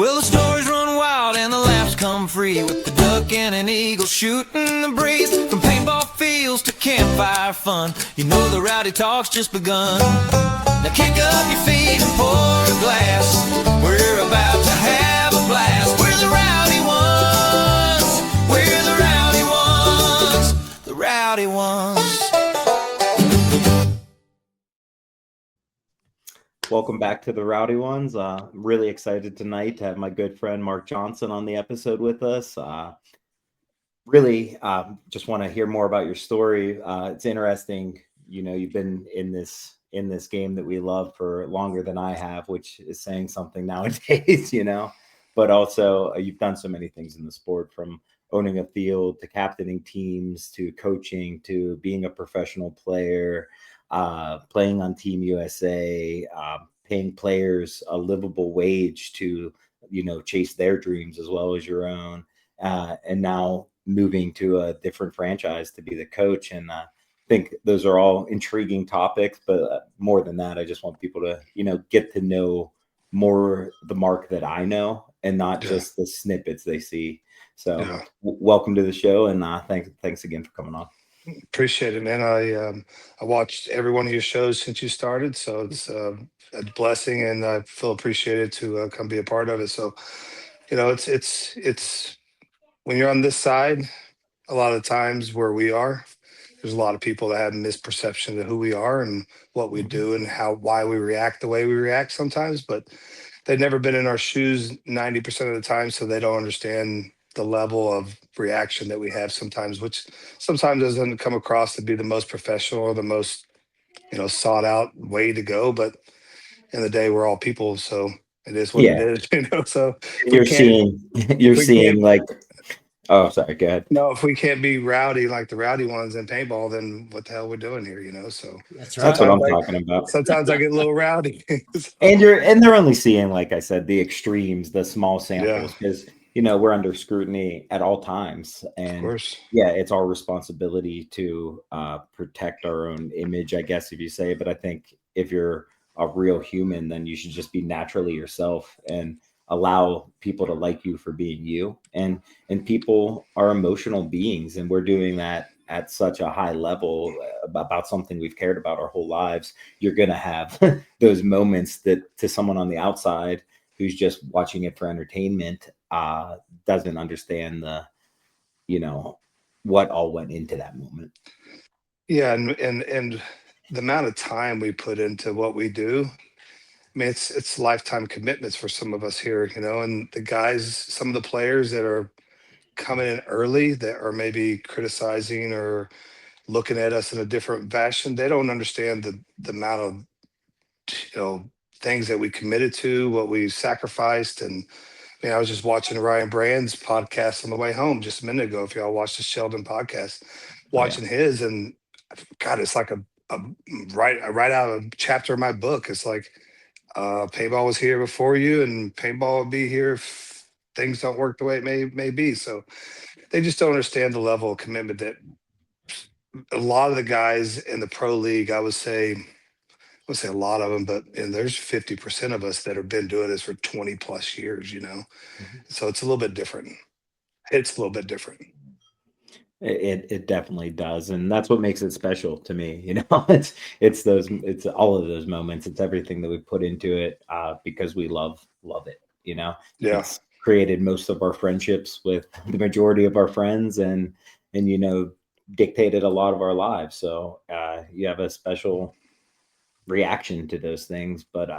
Well, the stories run wild and the laughs come free, with the duck and an eagle shooting the breeze. From paintball fields to campfire fun, you know the rowdy talk's just begun. Now kick up your feet and pour a glass, we're about to have a blast. We're the rowdy ones, we're the rowdy ones, the rowdy ones. Welcome back to the Rowdy Ones. I'm really excited tonight to have my good friend Mark Johnson on the episode with us. Really just want to hear more about your story. It's interesting, you know, you've been in this game that we love for longer than I have, which is saying something nowadays, you know. But also you've done so many things in the sport, from owning a field to captaining teams to coaching to being a professional player. Playing on Team USA, paying players a livable wage to, you know, chase their dreams as well as your own, and now moving to a different franchise to be the coach. And I think those are all intriguing topics, but more than that, I just want people to, you know, get to know more the Mark that I know and not just the snippets they see. So welcome to the show, and thanks again for coming on. Appreciate it, man. I watched every one of your shows since you started, so it's a blessing, and I feel appreciated to come be a part of it. So, you know, it's when you're on this side, a lot of times where we are, there's a lot of people that have misperception of who we are and what we do and why we react the way we react sometimes, but they've never been in our shoes 90% of the time, so they don't understand the level of reaction that we have sometimes, which sometimes doesn't come across to be the most professional or the most, you know, sought out way to go. But in the day, we're all people, so it is what it is, you know. So you're seeing like, oh, sorry, go ahead. No, if we can't be rowdy like the rowdy ones in paintball, then what the hell we're doing here, you know? So that's what I'm talking about. Sometimes I get a little rowdy. And they're only seeing, like I said, the extremes, the small samples, because you know we're under scrutiny at all times, and it's our responsibility to protect our own image, I guess, if you say. But I think if you're a real human, then you should just be naturally yourself and allow people to like you for being you. And people are emotional beings, and we're doing that at such a high level about something we've cared about our whole lives. You're going to have those moments that to someone on the outside who's just watching it for entertainment doesn't understand the, you know, what all went into that moment. Yeah. And the amount of time we put into what we do, I mean, it's lifetime commitments for some of us here, you know, and the guys, some of the players that are coming in early that are maybe criticizing or looking at us in a different fashion, they don't understand the amount of, you know, things that we committed to, what we sacrificed. And I mean, I was just watching Ryan Brand's podcast on the way home just a minute ago. If y'all watched the Sheldon podcast, watching his, and God, it's like a right out of a chapter of my book. It's like, paintball was here before you, and paintball will be here if things don't work the way it may be. So they just don't understand the level of commitment that a lot of the guys in the pro league, I would say a lot of them, but and there's 50% of us that have been doing this for 20 plus years, you know. So it's a little bit different. It's a little bit different. It definitely does, and that's what makes it special to me. You know, it's all of those moments. It's everything that we put into it because we love it. You know, it's created most of our friendships with the majority of our friends, and you know, dictated a lot of our lives. So you have a special reaction to those things, but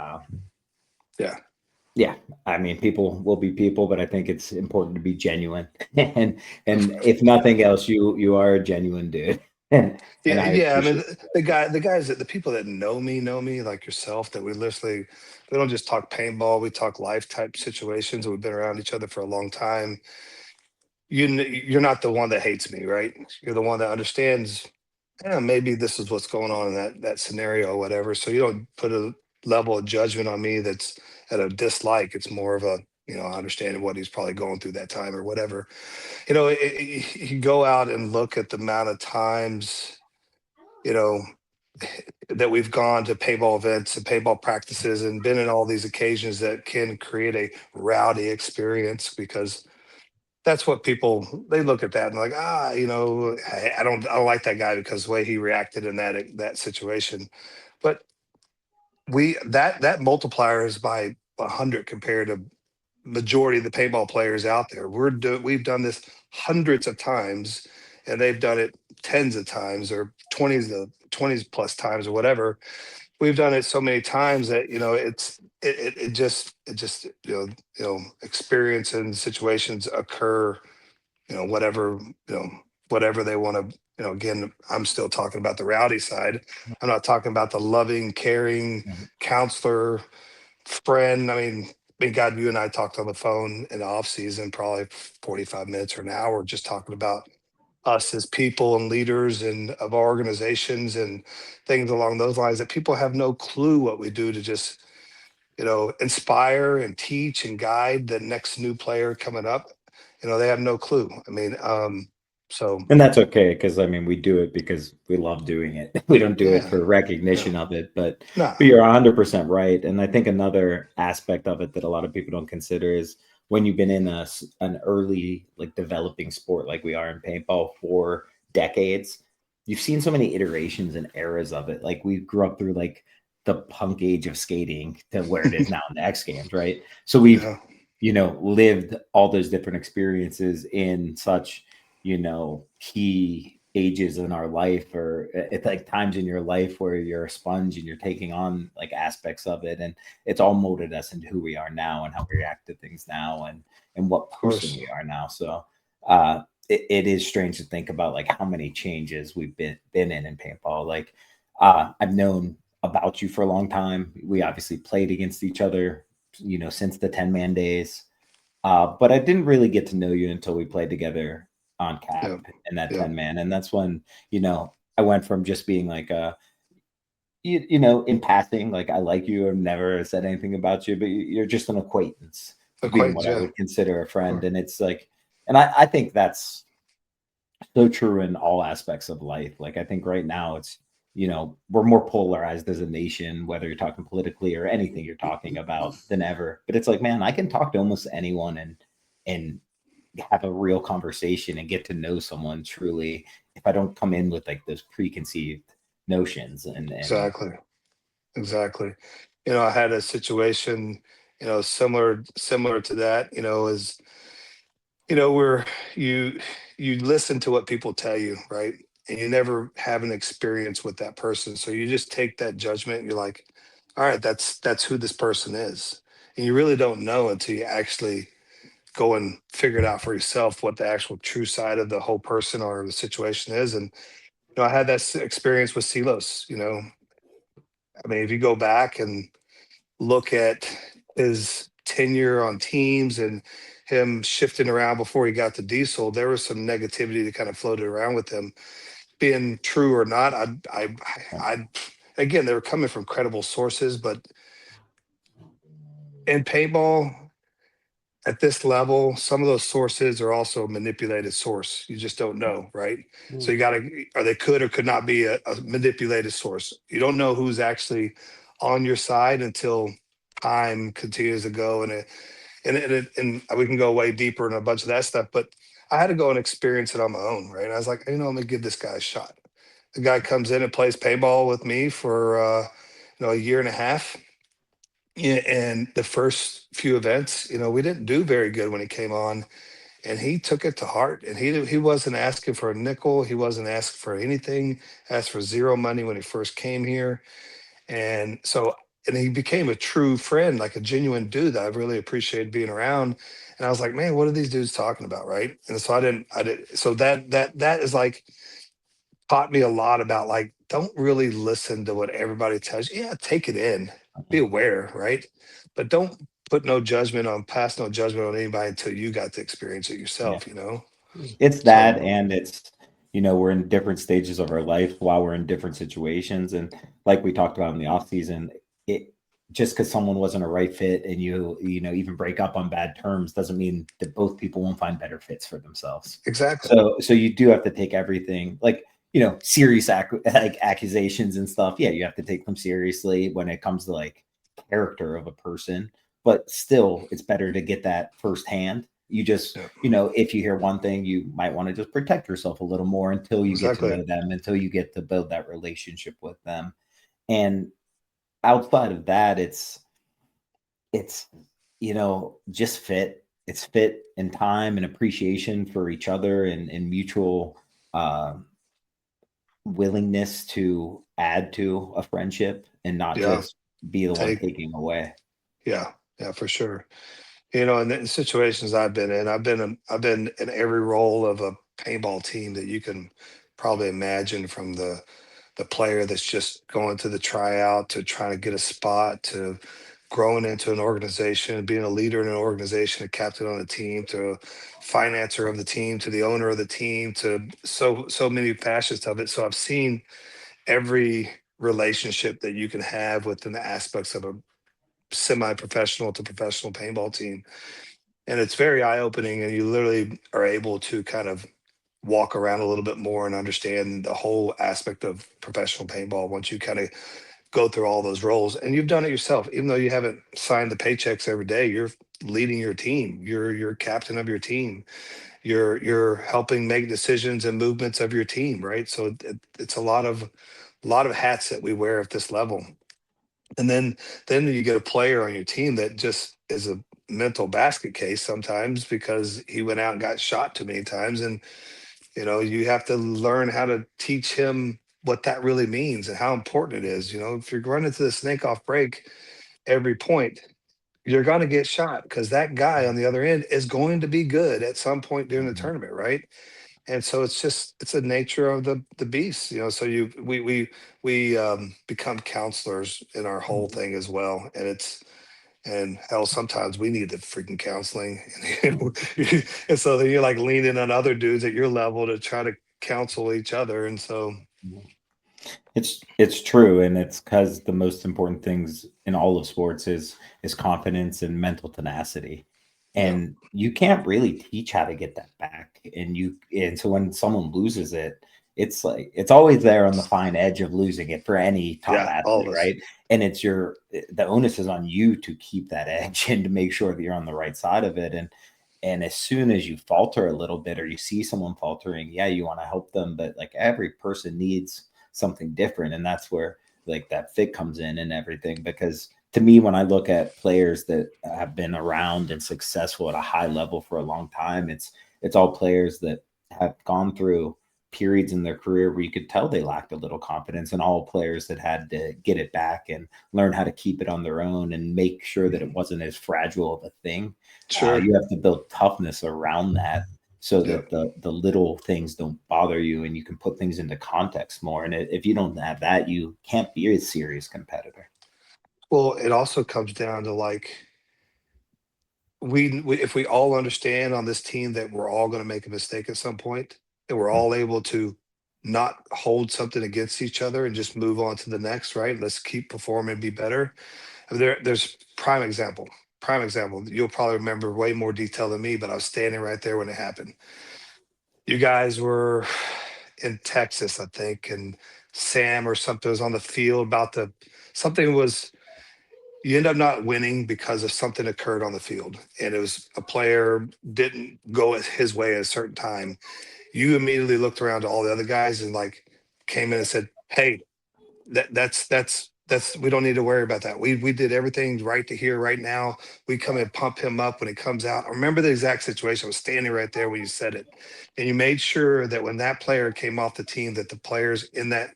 yeah, I mean, people will be people, but I think it's important to be genuine. and if nothing else, you are a genuine dude. I mean, the people that know me like yourself, that we don't just talk paintball, we talk life type situations. We've been around each other for a long time. You're not the one that hates me, right? You're the one that understands, maybe this is what's going on in that scenario or whatever. So you don't put a level of judgment on me that's at a dislike. It's more of a, you know, understanding what he's probably going through that time or whatever. You know, you go out and look at the amount of times, you know, that we've gone to paintball events and paintball practices and been in all these occasions that can create a rowdy experience, because that's what people, they look at that and like, I don't like that guy because the way he reacted in that situation. But that multiplier is by 100 compared to majority of the paintball players out there. We've done this hundreds of times, and they've done it tens of times, or 20s plus times, or whatever. We've done it so many times that it just experience and situations occur, whatever, whatever they want to, again, I'm still talking about the rowdy side. I'm not talking about the loving, caring Mhm. counselor, friend. I mean, God, you and I talked on the phone in the off season, probably 45 minutes or an hour, just talking about us as people and leaders and of our organizations and things along those lines, that people have no clue what we do to just, inspire and teach and guide the next new player coming up. They have no clue. So And that's okay, because I mean, we do it because we love doing it. We don't do it yeah, for yeah, recognition of it, nah, but you're 100% right. And I think another aspect of it that a lot of people don't consider is when you've been in an early, like, developing sport like we are in paintball for decades, you've seen so many iterations and eras of it. Like, we grew up through like the punk age of skating to where it is now in the X Games, right? So we've, yeah, lived all those different experiences in such, key ages in our life, or at like times in your life where you're a sponge and you're taking on like aspects of it, and it's all molded us into who we are now and how we react to things now, and what of person course. we are now. So it is strange to think about like how many changes we've been in paintball. Like, I've known about you for a long time. We obviously played against each other, since the 10-man days. But I didn't really get to know you until we played together on Yeah, cap in that yeah, 10-man. And that's when, I went from just being like in passing, like, I like you, I've never said anything about you, but you're just an acquaintance, to being acquaintance. what I Yeah, would consider a of friend. course. And it's like, and I think that's so true in all aspects of life. Like, I think right now it's, we're more polarized as a nation, whether you're talking politically or anything you're talking about, than ever. But it's like, man, I can talk to almost anyone and have a real conversation and get to know someone truly if I don't come in with like those preconceived notions and Exactly. Exactly. I had a situation, similar to that, is, where you you listen to what people tell you, right? And you never have an experience with that person. So you just take that judgment and you're like, all right, that's who this person is. And you really don't know until you actually go and figure it out for yourself what the actual true side of the whole person or the situation is. And I had that experience with Silos. I mean, if you go back and look at his tenure on teams and him shifting around before he got to Diesel, there was some negativity that kind of floated around with him. Being true or not, I, again, they were coming from credible sources, but in paintball at this level, some of those sources are also a manipulated source. You just don't know, right? So you got to, or they could or could not be a manipulated source. You don't know who's actually on your side until time continues to go, and we can go way deeper in a bunch of that stuff. But I had to go and experience it on my own, right? And I was like, I'm gonna give this guy a shot. The guy comes in and plays paintball with me for a year and a half. Yeah, and the first few events, we didn't do very good when he came on, and he took it to heart. And he wasn't asking for a nickel. He wasn't asking for anything. Asked for zero money when he first came here, and so, and he became a true friend, like a genuine dude that I really appreciated being around. And I was like, man, what are these dudes talking about, right? And so I did. So that is like taught me a lot about, like, don't really listen to what everybody tells you. Yeah, take it in, be aware, right? But don't pass no judgment on anybody until you got to experience it yeah. yourself. It's So that, and it's, we're in different stages of our life while we're in different situations. And like we talked about in the off season, it just because someone wasn't a right fit and even break up on bad terms doesn't mean that both people won't find better fits for themselves. exactly. So you do have to take everything. Like, serious like accusations and stuff, yeah, you have to take them seriously when it comes to like character of a person. But still, it's better to get that firsthand. You just, Yeah, if you hear one thing, you might want to just protect yourself a little more until you get to exactly. know them, until you get to build that relationship with them. And outside of that, it's just fit. It's fit and time and appreciation for each other, and mutual uh, willingness to add to a friendship and not Yeah. just be the one Take. taking away. Yeah. Yeah, for sure. And in situations I've been in, I've been in every role of a paintball team that you can probably imagine, from the player that's just going to the tryout to trying to get a spot, to growing into an organization, being a leader in an organization, a captain on a team, to a financer of the team, to the owner of the team, to so many facets of it. So I've seen every relationship that you can have within the aspects of a semi-professional to professional paintball team, and it's very eye-opening, and you literally are able to kind of walk around a little bit more and understand the whole aspect of professional paintball once you kind of go through all those roles. And you've done it yourself, even though you haven't signed the paychecks every day. You're leading your team, you're captain of your team, you're helping make decisions and movements of your team, right? So it's a lot of hats that we wear at this level. And then you get a player on your team that just is a mental basket case sometimes, because he went out and got shot too many times. And you have to learn how to teach him what that really means and how important it is. If you're running to the snake off break every point, you're going to get shot, because that guy on the other end is going to be good at some point during the Mhm. tournament, right? And so it's a nature of the beast. So we become counselors in our whole thing as well. And hell, sometimes we need the freaking counseling. And so then you're like leaning on other dudes at your level to try to counsel each other. And so, It's true, and it's because the most important things in all of sports is confidence and mental tenacity, yeah, and you can't really teach how to get that back. And so when someone loses it, it's like it's always there on the fine edge of losing it for any top yeah, all athlete, of us. right? And it's the onus is on you to keep that edge and to make sure that you're on the right side of it. And as soon as you falter a little bit or you see someone faltering, yeah, you want to help them, but like every person needs something different, and that's where like that fit comes in and everything. Because to me, when I look at players that have been around and successful at a high level for a long time, it's all players that have gone through periods in their career where you could tell they lacked a little confidence, and all players that had to get it back and learn how to keep it on their own and make sure that it Mhm. wasn't as fragile of a thing. Sure. You have to build toughness around that so Yeah. that the little things don't bother you and you can put things into context more. And if you don't have that, you can't be a serious competitor. Well, it also comes down to like, we if we all understand on this team that we're all going to make a mistake at some point, and we're all able to not hold something against each other and just move on to the next, right? Let's keep performing, be better. There's prime example. You'll probably remember way more detail than me, but I was standing right there when it happened. You guys were in Texas, I think, and Sam or something was on the field about the something was you end up not winning because of something occurred on the field, and it was a player didn't go his way at a certain time. You immediately looked around to all the other guys and like came in and said, "Hey, that's we don't need to worry about that. We did everything right to here right now. We come and pump him up when he comes out." I remember the exact situation. I was standing right there when you said it, and you made sure that when that player came off the team, that the players in that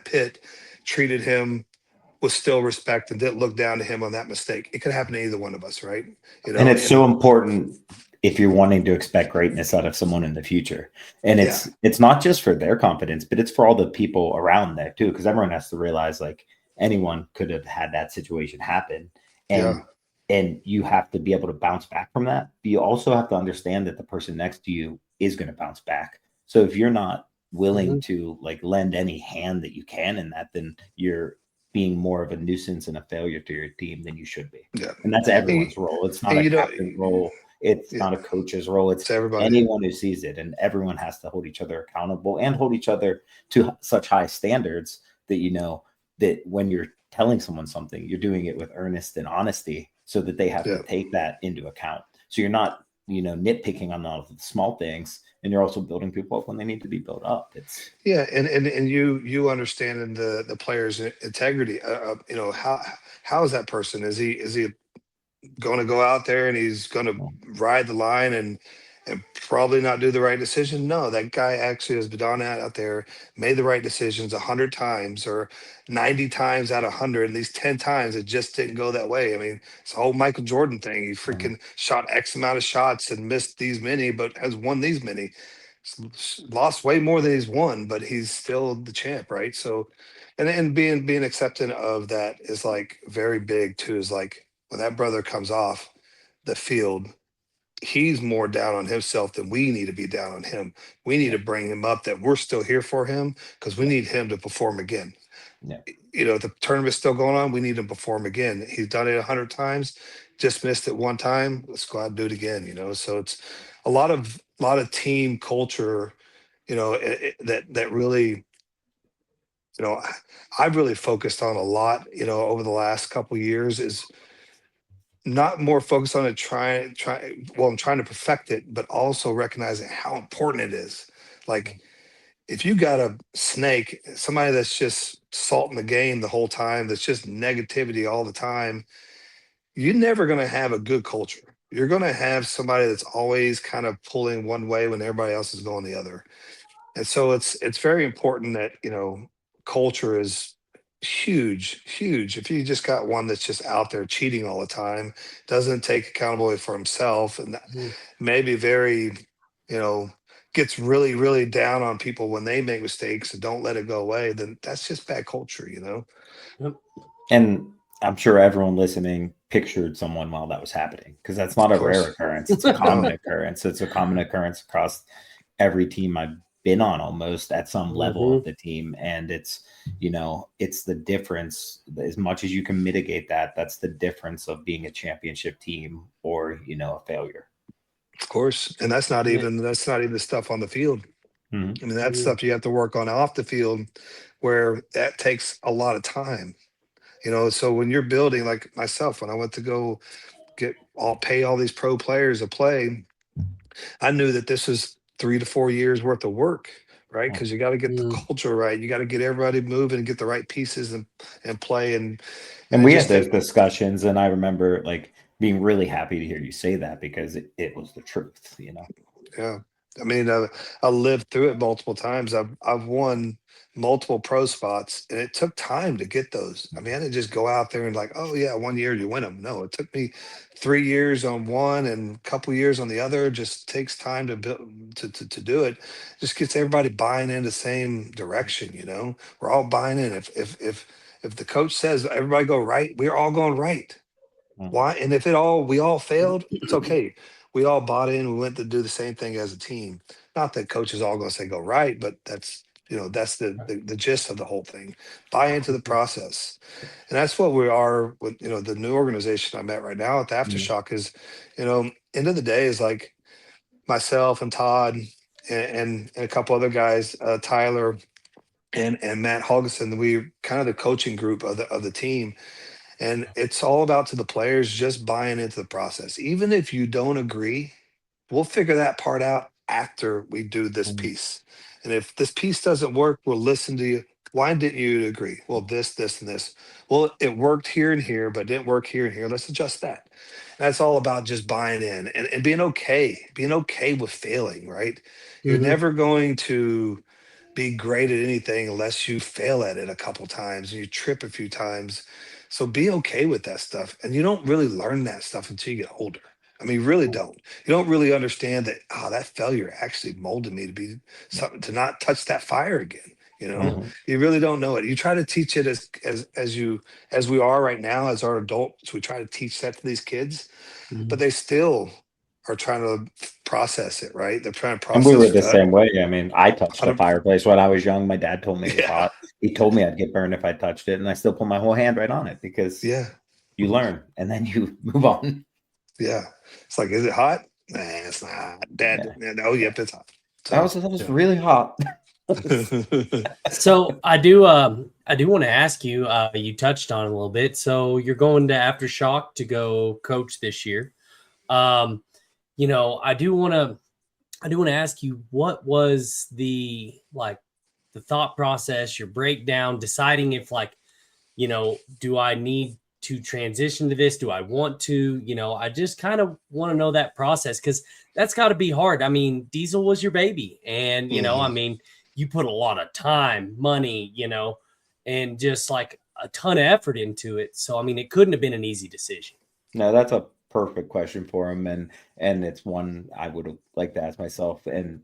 pit treated him with still respect and didn't look down to him on that mistake. It could happen to either one of us, right? And it's so And important if you're wanting to expect greatness out of someone in the future. And yeah, it's not just for their confidence, but it's for all the people around there too. Because everyone has to realize like anyone could have had that situation happen. yeah, And you have to be able to bounce back from that. But you also have to understand that the person next to you is going to bounce back. So if you're not willing mhm, to like lend any hand that you can in that, then you're being more of a nuisance and a failure to your team than you should be. yeah. And that's And, everyone's role. It's not and a captain role. It's not a coach's role. It's everybody. anyone who sees it, and everyone has to hold each other accountable and hold each other to such high standards that that when you're telling someone something, you're doing it with earnest and honesty, so that they have to take that into account. So you're not nitpicking on all the small things, and you're also building people up when they need to be built up. It's and you understanding the player's integrity. How is that person? Is he going to go out there and he's going to ride the line and probably not do the right decision? No, that guy actually has been out there, made the right decisions 100 times or 90 times out of 100. And these 10 times it just didn't go that way. I mean, it's the whole Michael Jordan thing. He freaking shot X amount of shots and missed these many, but has won these many. Lost way more than he's won, but he's still the champ, right? So, and being accepting of that is like very big too. Is like when that brother comes off the field, he's more down on himself than we need to be down on him. We need to bring him up that we're still here for him because we need him to perform again. The tournament's still going on. We need him to perform again. He's done it 100 times, just missed it one time. Let's go out and do it again. So it's a lot of team culture. That really, I've really focused on a lot. Over the last couple of years is not more focused on it I'm trying to perfect it, but also recognizing how important it is. Like if you got a snake, somebody that's just salting the game the whole time, that's just negativity all the time, you're never going to have a good culture. You're going to have somebody that's always kind of pulling one way when everybody else is going the other. And so it's very important that culture is huge. If you just got one that's just out there cheating all the time, doesn't take accountability for himself, and maybe very gets really down on people when they make mistakes and don't let it go away, then that's just bad culture. And I'm sure everyone listening pictured someone while that was happening, because that's not a rare occurrence. It's a common occurrence. It's a common occurrence across every team I've been on, almost at some level of the team. And it's the difference. As much as you can mitigate that's the difference of being a championship team or a failure. Of course. And that's not even the stuff on the field. I mean, that's stuff you have to work on off the field, where that takes a lot of time. So when you're building, like myself, when I went to go pay all these pro players to play, I knew that this was 3 to 4 years worth of work, right? Because you got to get the culture right. You got to get everybody moving and get the right pieces and play. And we had those discussions, and I remember being really happy to hear you say that, because it was the truth, Yeah. I mean, I lived through it multiple times. I've won multiple pro spots, and it took time to get those. I mean, I didn't just go out there and oh yeah, 1 year you win them. No, it took me 3 years on one and a couple years on the other. It just takes time to build to do it. Just gets everybody buying in the same direction. We're all buying in. If the coach says everybody go right, we're all going right. Why? And if we all failed, it's okay. We all bought in. We went to do the same thing as a team. Not that coach is all going to say go right, but that's the gist of the whole thing. Buy into the process, and that's what we are with the new organization I'm at right now at the Aftershock. Is end of the day is like myself and Todd and a couple other guys, Tyler and Matt Holgeson. We kind of the coaching group of the team. And it's all about to the players just buying into the process. Even if you don't agree, we'll figure that part out after we do this piece. And if this piece doesn't work, we'll listen to you. Why didn't you agree? Well, this, and this. Well, it worked here and here, but didn't work here and here. Let's adjust that. And that's all about just buying in and being okay with failing, right? You're never going to be great at anything unless you fail at it a couple times and you trip a few times. So be okay with that stuff. And you don't really learn that stuff until you get older. I mean, you really don't. You don't really understand that, that failure actually molded me to be something, to not touch that fire again. You really don't know it. You try to teach it as we are right now, as our adults, we try to teach that to these kids, but they still are trying to process it, right? They're trying to process. And we were the same way. I mean, I touched a fireplace when I was young. My dad told me it was hot. He told me I'd get burned if I touched it, and I still put my whole hand right on it, because you learn and then you move on. Yeah. It's like, is it hot? Nah, it's not. Dad, Yeah. oh, yep, it's hot. That So, was really hot. So I do want to ask you, you touched on it a little bit. So you're going to Aftershock to go coach this year. Um, I do want to ask you, what was the thought process, your breakdown, deciding if do I need to transition to this? Do I want to? I just kind of want to know that process, because that's got to be hard. I mean, Diesel was your baby, and I mean, you put a lot of time, money, and just like a ton of effort into it. So I mean, it couldn't have been an easy decision. No, that's a perfect question for him, and it's one I would like to ask myself. And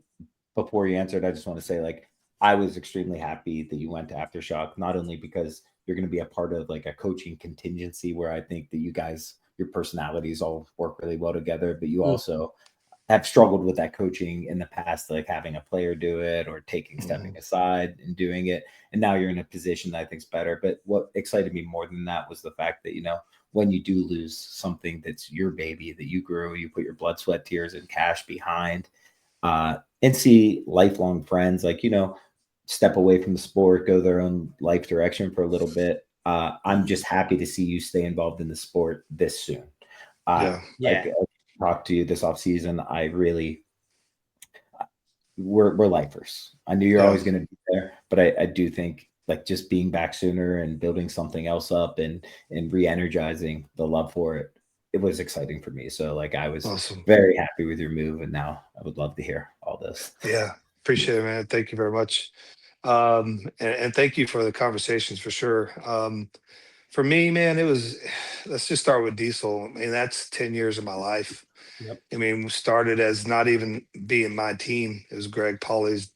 before you answered, I just want to say, like, I was extremely happy that you went to Aftershock, not only because you're going to be a part of like a coaching contingency where I think that you guys, your personalities all work really well together, but you also have struggled with that coaching in the past, like having a player do it or stepping aside and doing it. And now you're in a position that I think is better. But what excited me more than that was the fact that, when you do lose something that's your baby, that you grew, you put your blood, sweat, tears, and cash behind, and see lifelong friends, like, step away from the sport, go their own life direction for a little bit. I'm just happy to see you stay involved in the sport this soon. Yeah. Like I talked to you this off season, I really, we're lifers. I knew you're always going to be there, but I do think like just being back sooner and building something else up and re-energizing the love for it, it was exciting for me. So like I was Awesome. very happy with your move, and now I would love to hear all this. Yeah, appreciate it, man. Thank you very much. And thank you for the conversations for sure. For me, man, it was, let's just start with Diesel. I mean, that's 10 years of my life. Yep. I mean, we started as not even being my team. It was Greg Pauly's,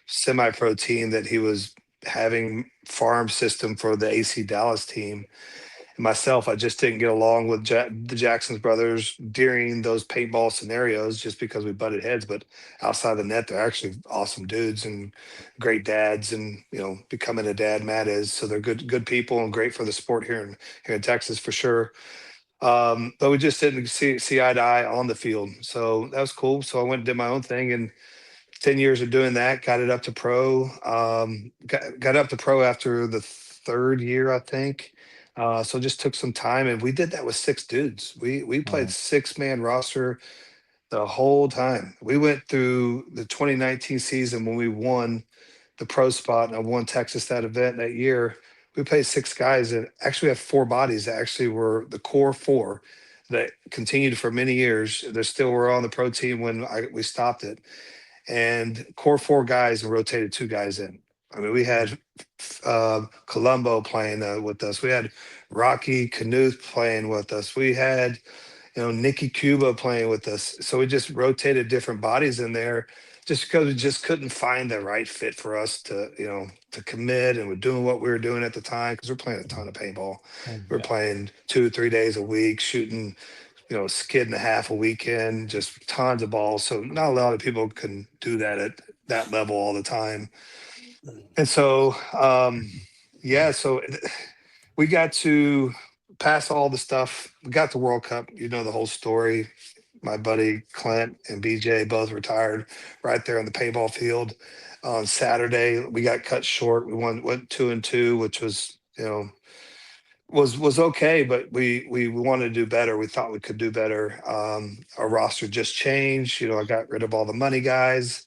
semi-pro team that he was having farm system for the AC Dallas team. And myself, I just didn't get along with the Jacksons brothers during those paintball scenarios just because we butted heads. But outside the net, they're actually awesome dudes and great dads. And becoming a dad, Matt is, so they're good people and great for the sport here in Texas for sure. But we just didn't see eye to eye on the field, so that was cool. So I went and did my own thing, and 10 years of doing that, got it up to pro. Got up to pro after the third year, I think. So just took some time, and we did that with six dudes. We played 6-man roster the whole time. We went through the 2019 season when we won the pro spot, and I won Texas that event that year. We played six guys, and actually have four bodies that actually were the core four that continued for many years. They still were on the pro team when we stopped it, and core four guys and rotated two guys in. I mean, we had Colombo playing with us. We had Rocky Knuth playing with us. We had, Nikki Cuba playing with us. So we just rotated different bodies in there just because we just couldn't find the right fit for us to commit. And we're doing what we were doing at the time because we're playing a ton of paintball. We're playing 2-3 days a week, shooting skid and a half a weekend, just tons of balls. So not a lot of people can do that at that level all the time. And so, so we got to pass all the stuff. We got the World Cup, the whole story. My buddy Clint and BJ both retired right there on the paintball field. On Saturday, we got cut short. We went 2-2, which was, was okay, but we wanted to do better. We thought we could do better. Our roster just changed. I got rid of all the money guys.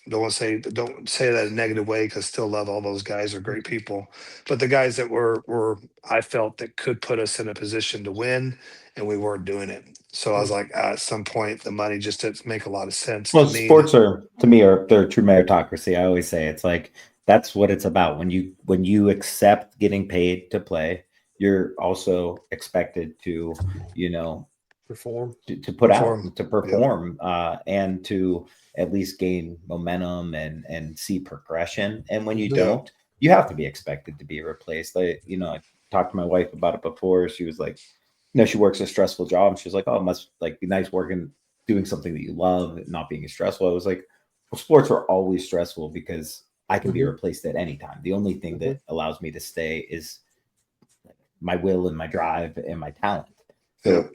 Don't say that in a negative way, because still love all those guys. Are great people, but the guys that were I felt that could put us in a position to win, and we weren't doing it. So I was like, at some point, the money just didn't make a lot of sense Well, to me. sports are, to me, they're true meritocracy. I always say it's like that's what it's about. When you accept getting paid to play, you're also expected to, Perform. to put Perform. out, to perform, and to at least gain momentum and see progression. And when you don't, you have to be expected to be replaced. Like, I talked to my wife about it before. She was like, she works a stressful job. And she was like, oh, it must like be nice working, doing something that you love, and not being stressful. I was like, well, sports are always stressful because I can be replaced at any time. The only thing that allows me to stay is my will and my drive and my talent. So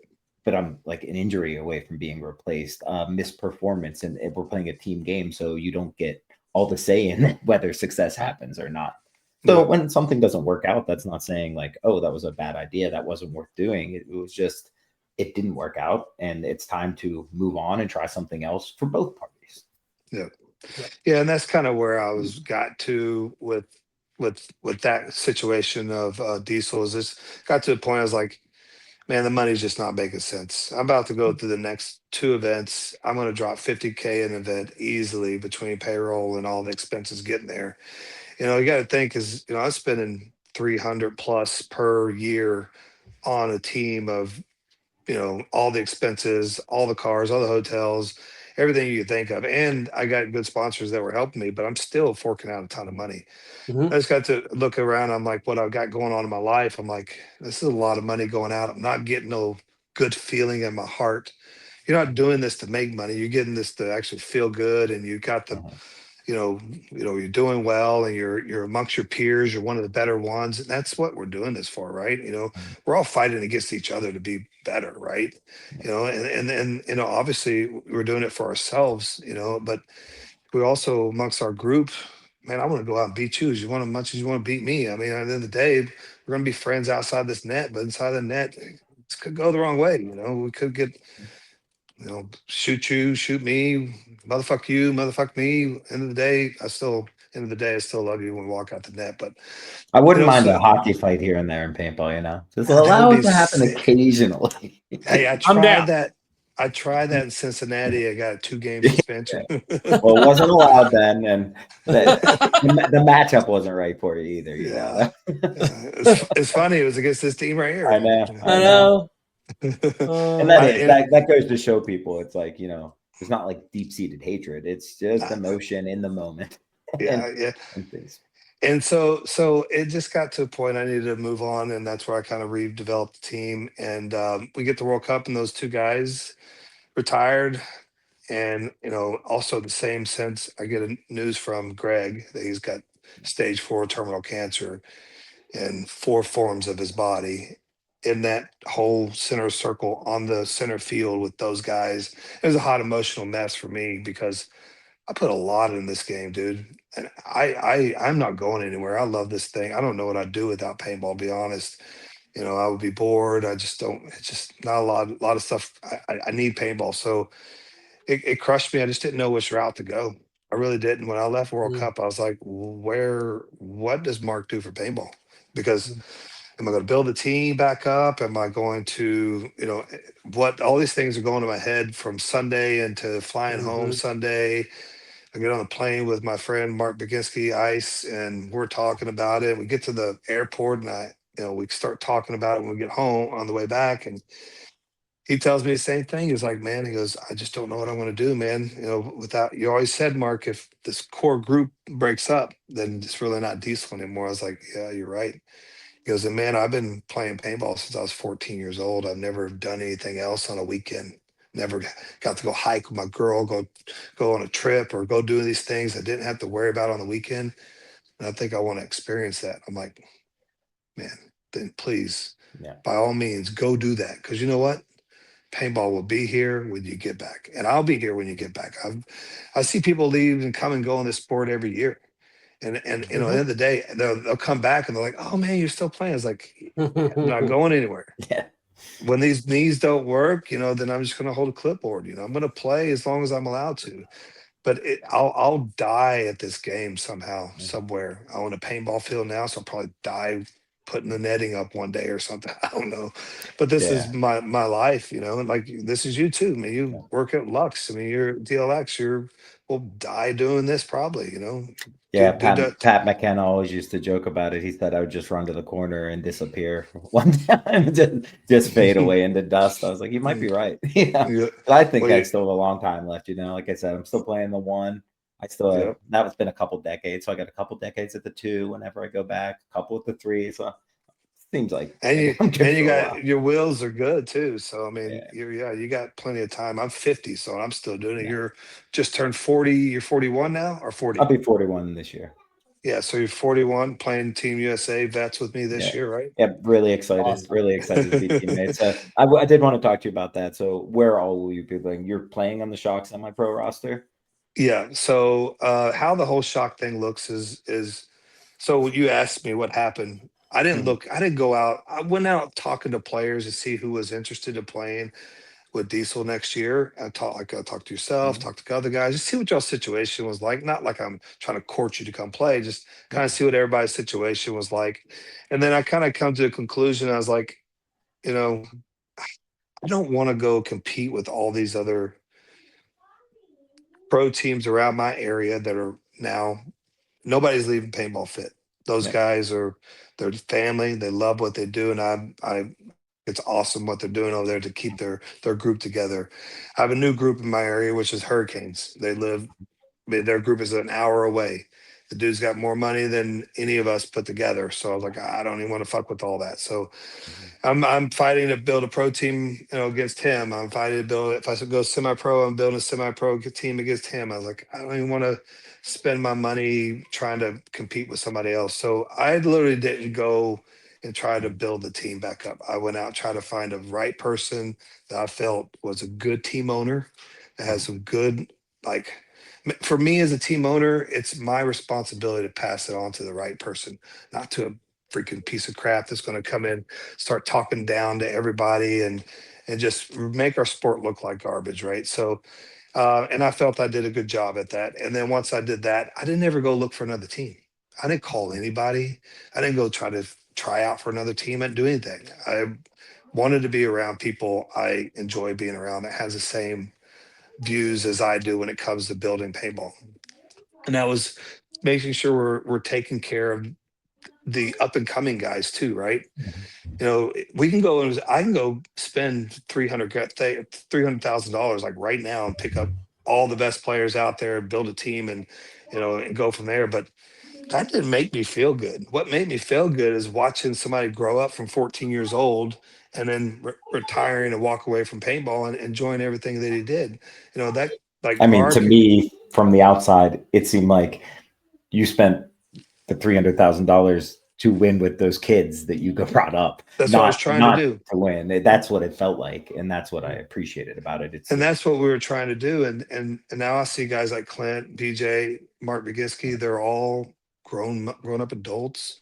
but I'm like an injury away from being replaced, misperformance, and we're playing a team game, so you don't get all the say in whether success happens or not. So Yeah. when something doesn't work out, that's not saying like, oh, that was a bad idea, that wasn't worth doing. It was just it didn't work out, and it's time to move on and try something else for both parties. Yeah. Yep. Yeah, and that's kind of where I was got to with that situation of diesel. Is this got to the point I was like, man, the money's just not making sense. I'm about to go through the next two events. I'm going to drop 50K an event easily between payroll and all the expenses getting there. You got to think is, I'm spending 300 plus per year on a team of, all the expenses, all the cars, all the hotels, everything you could think of. And I got good sponsors that were helping me, but I'm still forking out a ton of money. Mhm. I just got to look around. I'm like, what I've got going on in my life. I'm like, this is a lot of money going out. I'm not getting no good feeling in my heart. You're not doing this to make money. You're getting this to actually feel good. And you got the, Uh-huh. you're doing well and you're amongst your peers. You're one of the better ones. And that's what we're doing this for, right? Mhm. We're all fighting against each other to be better, right? And obviously we're doing it for ourselves, but we also amongst our group, man, I want to go out and beat you as you want as much as you want to beat me. I mean, at the end of the day, we're gonna be friends outside this net, but inside the net, it could go the wrong way. We could get, shoot you, shoot me, motherfuck you, motherfuck me. End of the day, I still love you when we walk out the net. But I wouldn't mind a so hockey fight here and there in paintball, just that would allow be it to happen sick. occasionally. Hey, I I'm tried down. that. I tried that in Cincinnati. I got a 2 game suspension. Well, it wasn't allowed then, and the matchup wasn't right for you either. Yeah. That. It's funny. It was against this team right I here. know, I I know, know. and that I is and that goes to show people it's like there's not like deep seated hatred. It's just uh, emotion in the moment, and yeah, yeah. and things. And so it just got to a point I needed to move on, and that's where I kind of redeveloped the team. And we get the World Cup, and those two guys retired. And also the same sense, I get a news from Greg that he's got stage 4 terminal cancer in 4 forms of his body. In that whole center circle on the center field with those guys, it was a hot emotional mess for me because I put a lot in this game, dude. And I'm not going anywhere. I love this thing. I don't know what I'd do without paintball, to be honest. I would be bored. I just don't, it's just not a lot of stuff. I need paintball. So it crushed me. I just didn't know which route to go. I really didn't. When I left World Mm, Cup, I was like, what does Mark do for paintball? Because am I going to build a team back up? Am I going to, what all these things are going to my head from Sunday into flying home mhm, Sunday. I get on the plane with my friend Mark Baginski, Ice, and we're talking about it. We get to the airport, and we start talking about it when we get home on the way back. And he tells me the same thing. He's like, man, he goes, I just don't know what I'm going to do, man. Without you always said, Mark, if this core group breaks up, then it's really not diesel anymore. I was like, yeah, you're right. He goes, and man, I've been playing paintball since I was 14 years old. I've never done anything else on a weekend. Never got to go hike with my girl, go on a trip or go do these things I didn't have to worry about on the weekend. And I think I want to experience that. I'm like, man, then please, Yeah, by all means, go do that. Because you know what? Paintball will be here when you get back, and I'll be here when you get back. I see people leave and come and go in this sport every year, and at the end mhm. of the day, they'll come back and they're like, "Oh man, you're still playing." It's like, I'm not going anywhere. yeah, When these knees don't work, then I'm just going to hold a clipboard. I'm going to play as long as I'm allowed to. But I'll die at this game somehow, somewhere. I own a paintball field now, so I'll probably die putting the netting up one day or something. I don't know. But this is yeah, my life, and like this is you too. I mean, yeah. you work at Lux. I mean, you're DLX, will die doing this probably. Yeah, Do Pat that. Pat McKenna always used to joke about it. He said I would just run to the corner and disappear one time, just fade away into dust. I was like, you might be right. Yeah, Yeah. but I think Well, I yeah, still have a long time left. Like I said, I'm still playing the one. I still have yeah. that has been a couple decades, so I got a couple decades at the two. Whenever I go back, a couple at the three. So seems like And you I'm good and you for a while. got your wheels are good too. So I mean, Yeah, you got plenty of time. I'm 50, so I'm still doing it. yeah. You're just turned 40. You're 41 now or I'll 40? be 41 this year. Yeah, so you're 41 playing Team USA vets with me this year, right? Yeah, really excited. Awesome. Really excited to be teammates. I did want to talk to you about that. So where all will you be playing? You're playing on the Shock semi-pro roster? Yeah. So how the whole shock thing looks is so you asked me what happened. Mhm. I didn't go out. I went out talking to players to see who was interested in playing with Diesel next year. I talked to yourself, Mhm. talk to other guys, just see what y'all's situation was like. Not like I'm trying to court you to come play, just Yeah. kind of see what everybody's situation was like. And then I kind of come to a conclusion. I was like, you know, I don't want to go compete with all these other pro teams around my area that are now nobody's leaving paintball fit. Those Yeah. guys are their family. They love what they do, and I it's awesome what they're doing over there to keep their group together. I have a new group in my area, which is Hurricanes. They live their group is an hour away. The dude's got more money than any of us put together. So I was like, I don't even want to fuck with all that. So Mhm. I'm fighting to build a pro team, against him. I'm fighting to build. If I should go semi-pro, I'm building a semi-pro team against him. I was like, I don't even want to spend my money trying to compete with somebody else. So I literally didn't go and try to build the team back up. I went out and tried to find a right person that I felt was a good team owner that has Mhm. some good like. For me as a team owner, it's my responsibility to pass it on to the right person, not to a freaking piece of crap that's going to come in, start talking down to everybody and just make our sport look like garbage, right? So and I felt I did a good job at that. And then once I did that, I didn't ever go look for another team. I didn't call anybody. I didn't go try out for another team. I didn't do anything. I wanted to be around people I enjoy being around that has the same views as I do when it comes to building paintball. And that was making sure we're taking care of the up and coming guys too, right? We can go and I can go spend 300,000 like right now and pick up all the best players out there, build a team, and go from there. But that didn't make me feel good. What made me feel good is watching somebody grow up from 14 years old and then retiring and walk away from paintball and enjoying everything that he did. That like I mean, to Mark. me, from the outside, it seemed like you spent the $300,000 to win with those kids that you brought up, That's what I was trying to not do. to win. That's what it felt like, and that's what I appreciated about it. And that's what we were trying to do. And now I see guys like Clint, BJ, Mark Baginski, they're all grown up adults.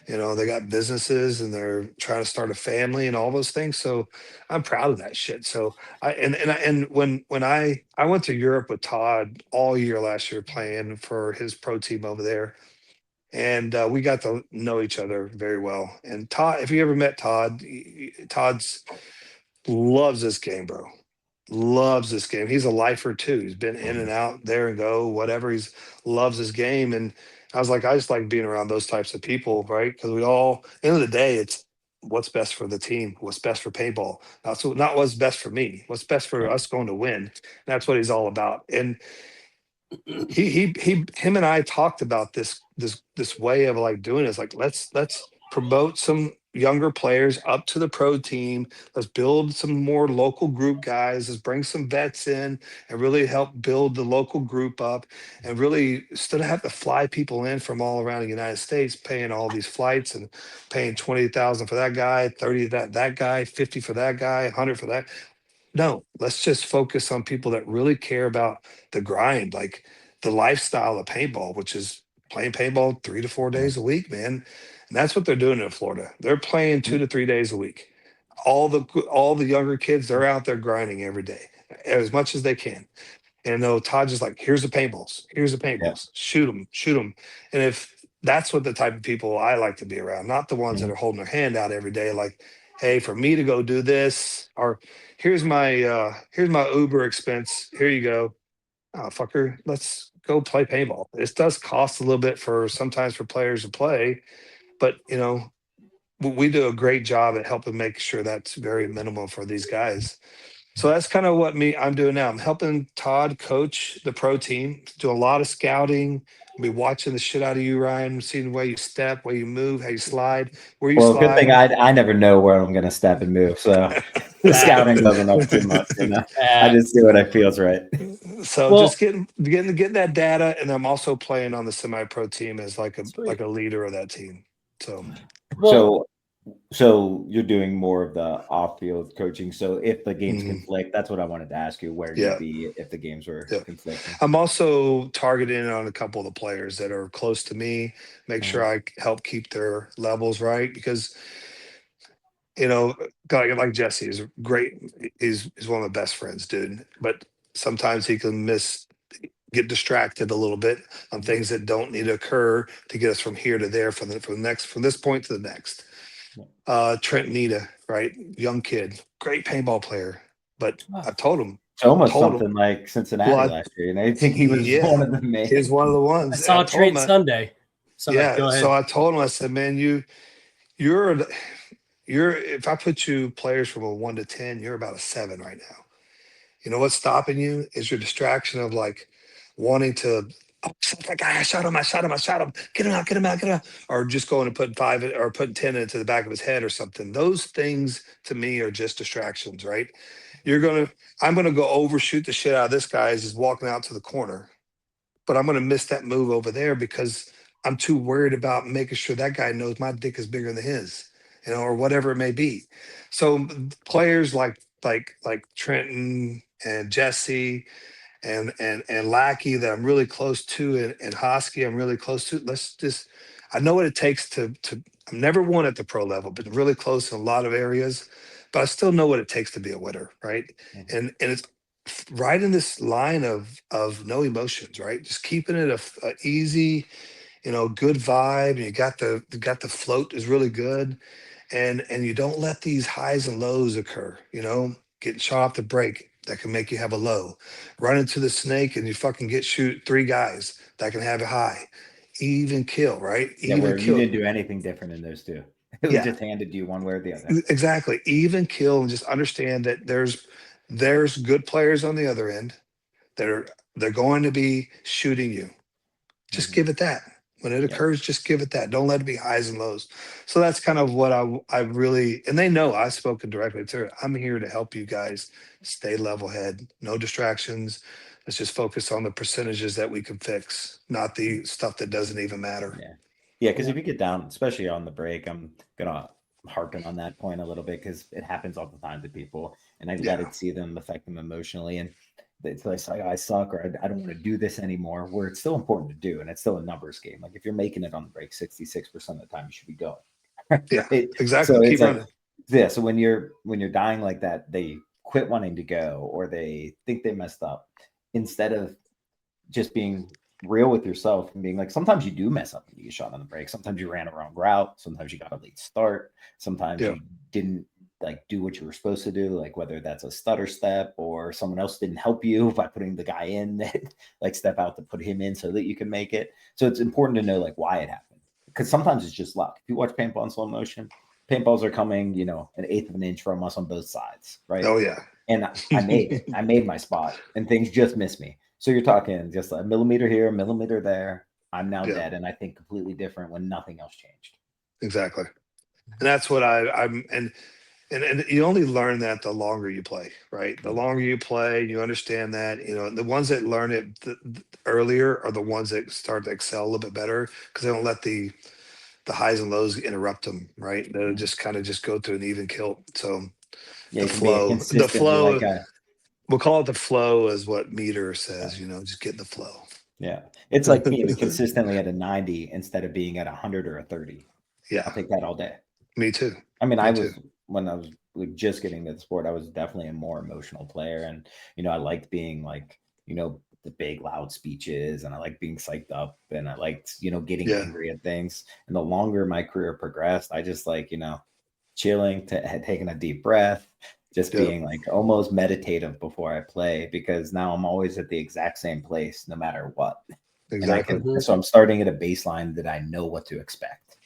They got businesses and they're trying to start a family and all those things. So I'm proud of that shit. So when I went to Europe with Todd all year last year playing for his pro team over there, and we got to know each other very well. And Todd, if you ever met Todd, Todd's loves this game, bro. Loves this game. He's a lifer too. He's been in and out, there and go, whatever. He's loves his game. And I was like, I just like being around those types of people, right? Because we all, end of the day, it's what's best for the team, what's best for paintball. Not what's best for me, what's best for us going to win. That's what he's all about. And him and I talked about this way of like doing it. It's like let's promote some younger players up to the pro team. Let's build some more local group guys. Let's bring some vets in and really help build the local group up. And really, instead of having to fly people in from all around the United States, paying all these flights and paying 20,000 for that guy, 30 that guy, 50 for that guy, 100 for that. No, let's just focus on people that really care about the grind, like the lifestyle of paintball, which is playing paintball 3 to 4 days a week, man. And that's what they're doing in Florida. They're playing 2 to 3 days a week. All the younger kids, they're out there grinding every day as much as they can. And though Todd just like, here's the paintballs, here's the Yeah. paintballs, shoot them. And if that's what the type of people I like to be around, not the ones that Mhm. are holding their hand out every day, like, hey, for me to go do this, or here's my Uber expense. Here you go. Oh, fucker, let's go play paintball. This does cost a little bit for sometimes for players to play, but we do a great job at helping make sure that's very minimal for these guys. So that's kind of what I'm doing now. I'm helping Todd coach the pro team, do a lot of scouting. I'll be watching the shit out of you, Ryan, seeing the way you step, way you move, how you slide, where you Well, good thing slide. I never know where I'm going to step and move, so the scouting doesn't help too much. I just do what I feels right. So Well, just getting that data, and I'm also playing on the semi-pro team as like sweet. a leader of that team. So Well, So you're doing more of the off-field coaching. So if the games mhm, conflict, that's what I wanted to ask you, where you'd yeah, be if the games were yeah. conflicting. I'm also targeting on a couple of the players that are close to me, make sure Mhm. I help keep their levels right because guy like Jesse is great. He's one of my best friends, dude. But sometimes he can get distracted a little bit on Mhm. things that don't need to occur to get us from here to there, from this point to the next. Yeah. Trent Nita, right? Young kid, great paintball player. But ah, I told him, It's almost told him, something like well, Cincinnati last year, and I think he was yeah, one of the he's main. one of the I ones. And I saw told Trent him, Sunday. Sorry, yeah. go So ahead. I told him, I said, man, you're if I put you players from a 1 to 10, you're about a 7 right now. You know what's stopping you is your distraction of like wanting to, oh, shot that guy, I shot him, get him out, get him out, get him out. Or just going and putting 5 or putting 10 into the back of his head or something. Those things to me are just distractions, right? I'm gonna go overshoot the shit out of this guy as he's walking out to the corner, but I'm gonna miss that move over there because I'm too worried about making sure that guy knows my dick is bigger than his, or whatever it may be. So players like Trenton and Jesse and Lackey that I'm really close to, and Hosky I'm really close to. Let's just I know what it takes to I'm never won at the pro level, but really close in a lot of areas. But I still know what it takes to be a winner, right? Mhm. And it's right in this line of no emotions, right? Just keeping it a easy, good vibe. And you got the float is really good, and you don't let these highs and lows occur. Getting shot off the break that can make you have a low, run into the snake and you fucking shoot 3 guys that can have a high, even kill, right? Yeah, Even where you kill. didn't do anything different in those two. It was Yeah, just handed to you one way or the other. exactly. Even kill, and just understand that there's good players on the other end that they're going to be shooting you. Just Mhm. give it that. When it Yeah. occurs, just give it that. Don't let it be highs and lows. So that's kind of what I really, and they know I've spoken directly to her. I'm here to help you guys stay level head, no distractions. Let's just focus on the percentages that we can fix, not the stuff that doesn't even matter. Yeah. Yeah, because Yeah. if you get down, especially on the break, I'm gonna harken on that point a little bit because it happens all the time to people, and I let Yeah. it see them affect them emotionally, and it's like I suck or I don't want to do this anymore. Where it's still important to do, and it's still a numbers game. Like if you're making it on the break 66% of the time, you should be going, Yeah. right? Exactly. So Keep it's like running. yeah. So when you're dying like that, they quit wanting to go or they think they messed up instead of just being real with yourself and being like, sometimes you do mess up and you get shot on the break. Sometimes you ran a wrong route. Sometimes you got a late start. Sometimes Yeah. you didn't like do what you were supposed to do, like whether that's a stutter step or someone else didn't help you by putting the guy in that like step out to put him in so that you can make it. So it's important to know like why it happened. Because sometimes it's just luck. If you watch paintball in slow motion, paintballs are coming, an eighth of an inch from us on both sides, right? Oh yeah. And I made it. I made my spot, and things just missed me. So you're talking just a millimeter here, a millimeter there. I'm now Yeah. dead, and I think completely different when nothing else changed. Exactly. And that's what I'm and you only learn that the longer you play, right? The Yeah, longer you play, you understand that. The ones that learn it earlier are the ones that start to excel a little bit better because they don't let the highs and lows interrupt them, right? They'll mhm. just kind of just go through an even kill. So Yeah, the you can be a flow, the consistently like flow, a we'll call it the flow, is what Meter uh, says. Just get in the flow. yeah. It's like being consistently at a 90 instead of being at 100 or a 30. I'll Yeah, take that all day. me too. I mean, I Me too. was when I was like just getting to the sport, I was definitely a more emotional player, and I liked being like the big loud speeches, and I liked being psyched up, and I liked getting Yeah, angry at things. And the longer my career progressed, I just like chilling, had taken a deep breath, just yeah, being like almost meditative before I play because now I'm always at the exact same place no matter what, and I exactly. can Mhm. so I'm starting at a baseline that I know what to expect,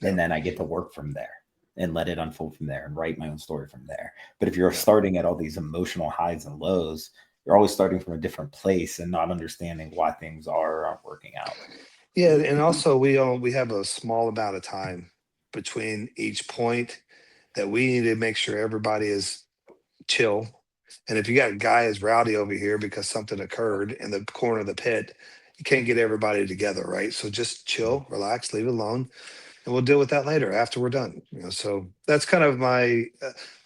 Yeah, and then I get to work from there and let it unfold from there and write my own story from there. But if you're yeah, starting at all these emotional highs and lows, you're always starting from a different place and not understanding why things are or aren't working out. yeah. And also, we have a small amount of time between each point that we need to make sure everybody is chill And if you got a guy as rowdy over here because something occurred in the corner of the pit, you can't get everybody together, right? So just chill, relax, leave it alone, and we'll deal with that later after we're done. So that's kind of my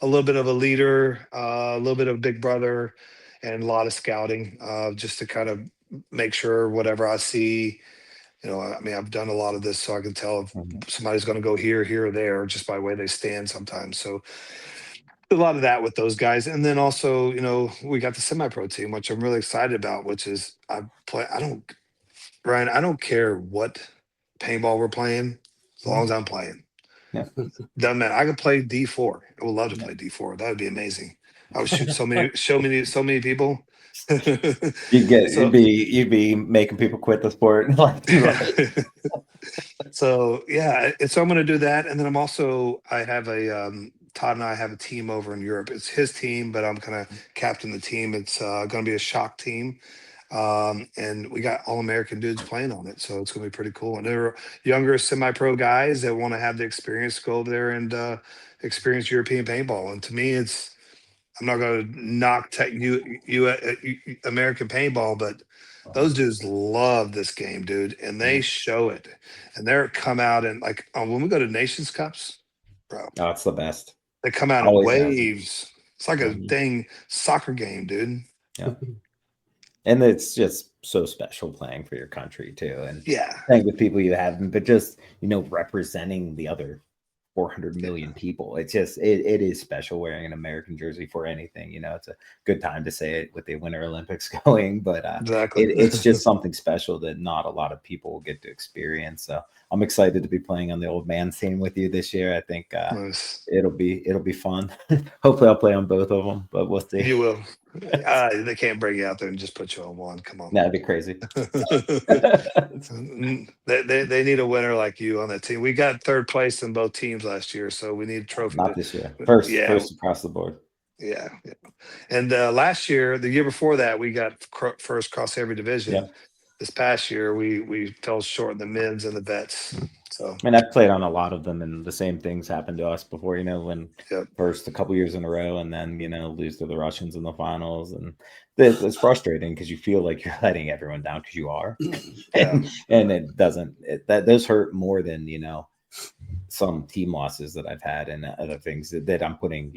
a little bit of a leader, a little bit of big brother, and a lot of scouting, just to kind of make sure whatever I see. I mean, I've done a lot of this, so I can tell if Mhm. somebody's going to go here, here, or there just by the way they stand sometimes. So a lot of that with those guys, and then also, we got the semi-pro team, which I'm really excited about. Which is I play. I don't, Ryan. I don't care what paintball we're playing, as long as I'm playing. Yeah. Doesn't matter. I could play D4. I would love to Yeah. play D4. That would be amazing. I would shoot so many people. You'd So be making people quit the sport left and right. so yeah, and so I'm going to do that, and then I have a Todd and I have a team over in Europe. It's his team, but I'm kind of captain the team. It's going to be a shock team, and we got all American dudes playing on it, so it's going to be pretty cool. And they're younger semi-pro guys that want to have the experience to go over there and experience European paintball. And to me, I'm not going to knock American paintball, but those dudes love this game, dude, and they show it. And they're come out and like when we go to Nations Cups, bro, Oh, it's the best. they come out in Always has been. waves. It's like a Mhm. dang soccer game, dude. Yeah. And it's just so special playing for your country too, and Yeah, playing with people you haven't, but just representing the other 400 million people. It is special wearing an American jersey for anything. It's a good time to say it with the Winter Olympics going, but exactly. it's just something special that not a lot of people will get to experience. So I'm excited to be playing on the old man's team with you this year. I think Nice. it'll be fun. Hopefully I'll play on both of them, but we'll see. You will. They can't bring you out there and just put you on one. Come on. That'd be crazy. They need a winner like you on that team. We got third place in both teams last year, so we need a trophy. Not this year. First across the board. Yeah. And last year, the year before that, we got first across every division. Yeah. This past year, we fell short in the men's and the vets. So And I've played on a lot of them, and the same things happened to us before. When first a couple years in a row, and then lose to the Russians in the finals, and it's frustrating because you feel like you're letting everyone down because you are, and it doesn't. Those hurt more than some team losses that I've had and other things that I'm putting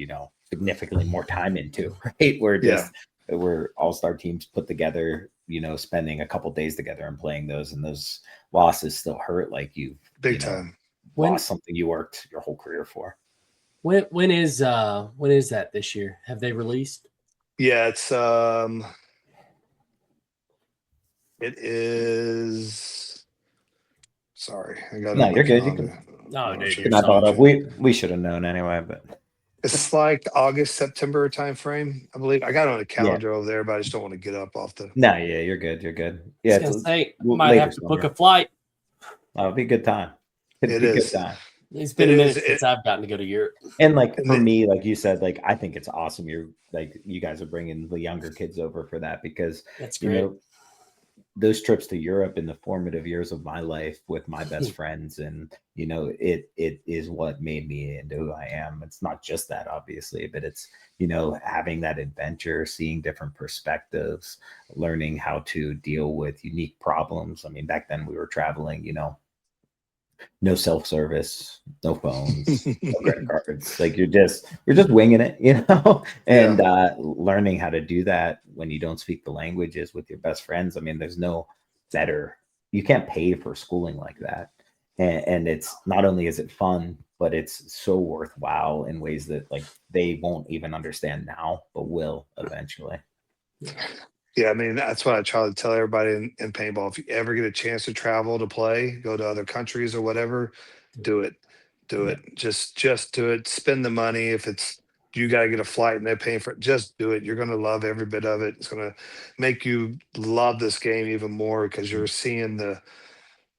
significantly more time into. Right, we're all-star teams put together, spending a couple days together and playing those, and those losses still hurt like you've big time lost something you worked your whole career for. When is that this year? Have they released? Yeah, it is. Sorry, I got. No, you're good. You can. No, dude, Could not thought of. We should have known anyway, but it's like August, September time frame, I believe. I got it on a calendar over there, but I just don't want to get up off the. No, yeah, you're good. You're good. Yeah, might have to book a flight. It'll be a good time. It is. Good time. It's been a minute since I've gotten to go to Europe. And for me, like you said, I think it's awesome. You guys are bringing the younger kids over for that because that's great. Those trips to Europe in the formative years of my life with my best friends, and it is what made me into who I am. It's not just that, obviously, but it's having that adventure, seeing different perspectives, learning how to deal with unique problems. I mean, back then we were traveling, no self-service, no phones, no credit cards. You're just winging it, and learning how to do that when you don't speak the languages with your best friends. I mean, there's no better. You can't pay for schooling like that, and it's not only is it fun, but it's so worthwhile in ways that they won't even understand now, but will eventually. Yeah, I mean, that's what I try to tell everybody in paintball. If you ever get a chance to travel to play, go to other countries or whatever, do it. Do it. Just do it. Spend the money. If it's you got to get a flight and they're paying for it, just do it. You're going to love every bit of it. It's going to make you love this game even more because you're seeing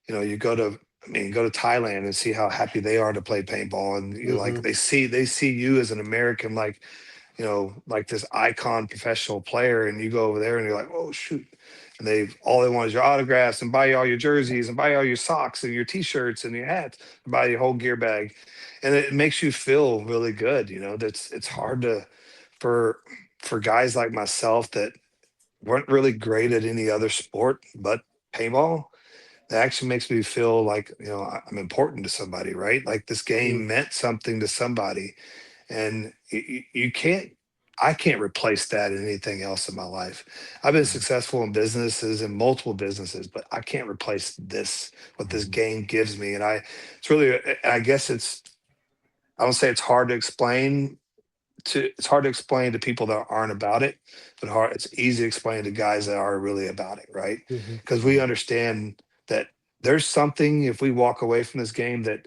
you go to Thailand and see how happy they are to play paintball, and you they see you as an American, like this icon professional player, and you go over there and you're like, oh shoot. And all they want is your autographs and buy you all your jerseys and buy you all your socks and your t-shirts and your hats and buy your whole gear bag. And it makes you feel really good. It's hard for for guys like myself that weren't really great at any other sport but paintball, that actually makes me feel like, I'm important to somebody, right? Like this game meant something to somebody. And you can't, I can't replace that in anything else in my life. I've been successful in businesses, in multiple businesses, but I can't replace what this game gives me. And it's really, I guess I don't say it's hard to explain it's hard to explain to people that aren't about it, but it's easy to explain to guys that are really about it, right? Mm-hmm. Because we understand that there's something, if we walk away from this game, that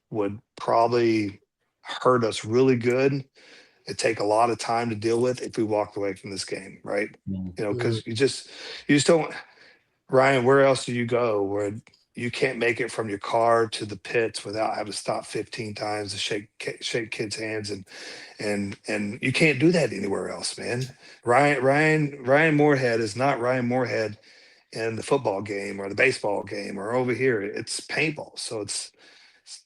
would probably hurt us really good. It take a lot of time to deal with if we walked away from this game, right? Because you just don't. Ryan, where else do you go where you can't make it from your car to the pits without having to stop 15 times to shake kids' hands, and you can't do that anywhere else, man. Ryan Moorhead is not Ryan Moorhead in the football game or the baseball game or over here. It's paintball, so it's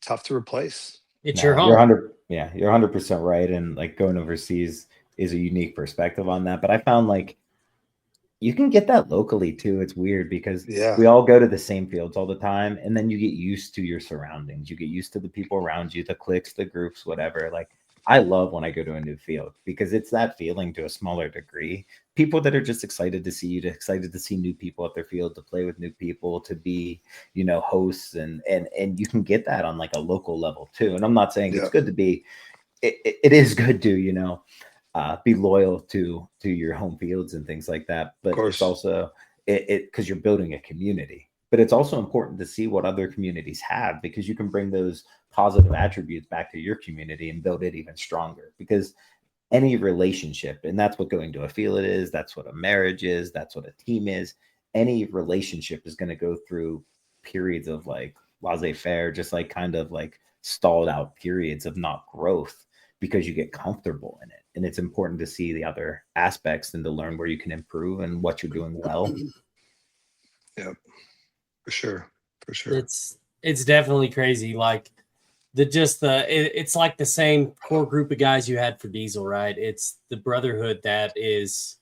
tough to replace. It's No, your you're home. 100% right. And like going overseas is a unique perspective on that. But I found like you can get that locally too. It's weird because Yeah, we all go to the same fields all the time, and then you get used to your surroundings. You get used to the people around you, the cliques, the groups, whatever. Like I love when I go to a new field because it's that feeling to a smaller degree. People that are just excited to see you, excited to see new people at their field, to play with new people, to be, hosts, and you can get that on like a local level too. And I'm not saying it's yeah, good to be. It is good to be loyal to your home fields and things like that, of but it's course. also it because you're building a community. But it's also important to see what other communities have, because you can bring those positive attributes back to your community and build it even stronger. Because any relationship, and that's what going to a field is, that's what a marriage is, that's what a team is. Any relationship is going to go through periods of like laissez-faire, just like kind of like stalled out periods of not growth, because you get comfortable in it. And it's important to see the other aspects and to learn where you can improve and what you're doing well. Yeah, for sure, for sure. It's definitely crazy. Like it's like the same core group of guys you had for Diesel, right? It's the brotherhood that is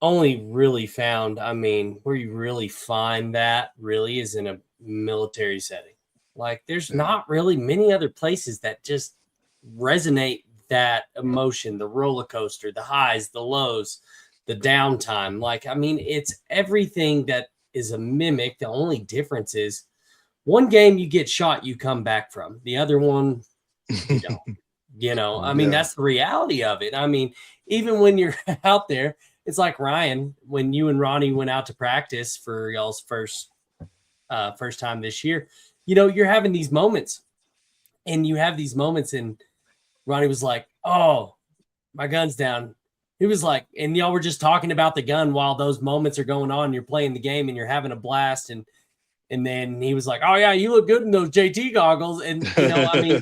only really found. I mean, where you really find that really is in a military setting. Like there's Yeah, not really many other places that just resonate that emotion, the roller coaster, the highs, the lows, the downtime. Like, I mean, it's everything that is a mimic. The only difference is one game you get shot, you come back from. The other one, you don't. I mean, yeah, that's the reality of it. I mean, even when you're out there, it's like Ryan, when you and Ronnie went out to practice for y'all's first time this year, you're having these moments, and you have these moments, and Ronnie was like, "Oh, my gun's down." He was like, and y'all were just talking about the gun while those moments are going on. You're playing the game and you're having a blast, and then he was like, "Oh yeah, you look good in those JT goggles." And I mean,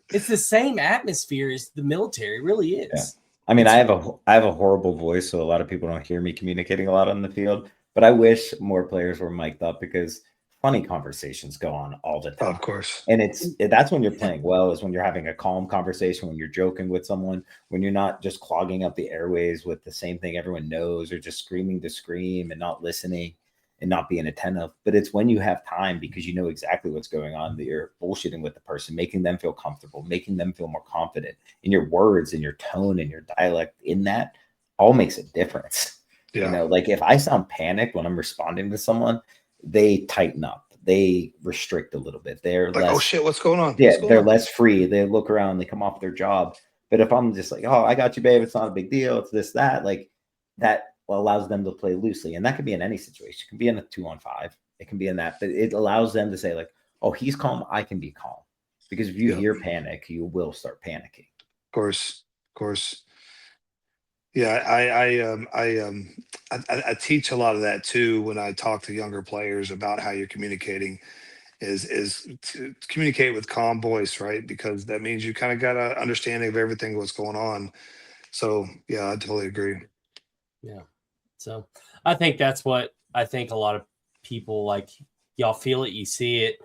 it's the same atmosphere as the military. It really Yeah. is. I mean, It's I have a horrible voice, so a lot of people don't hear me communicating a lot on the field. But I wish more players were mic'd up, because funny conversations go on all the of time. course. And that's when you're playing well, is when you're having a calm conversation, when you're joking with someone, when you're not just clogging up the airways with the same thing everyone knows, or just screaming to scream and not listening and not being attentive. But it's when you have time, because you know exactly what's going on, that you're bullshitting with the person, making them feel comfortable, making them feel more confident in your words and your tone and your dialect. In that all makes a difference. Yeah, Like if I sound panicked when I'm responding to someone, they tighten up, they restrict a little bit, they're like, oh less, shit, what's going on? yeah, What's going they're on? less free, they look around, they come off their job. But if I'm just like, oh, I got you, babe, it's not a big deal, it's this, that, like that allows them to play loosely. And that could be in any situation. It can be in a 2-on-5. It can be in that, but it allows them to say like, oh, he's calm, I can be calm. Because if you Yeah, of hear panic, you will start panicking. course, of course. Yeah, I teach a lot of that too when I talk to younger players about how you're communicating. Is to communicate with calm voice, right? Because that means you kind of got a understanding of everything what's going on. So yeah, I totally agree. Yeah. So I think that's what I think a lot of people like. Y'all feel it, you see it,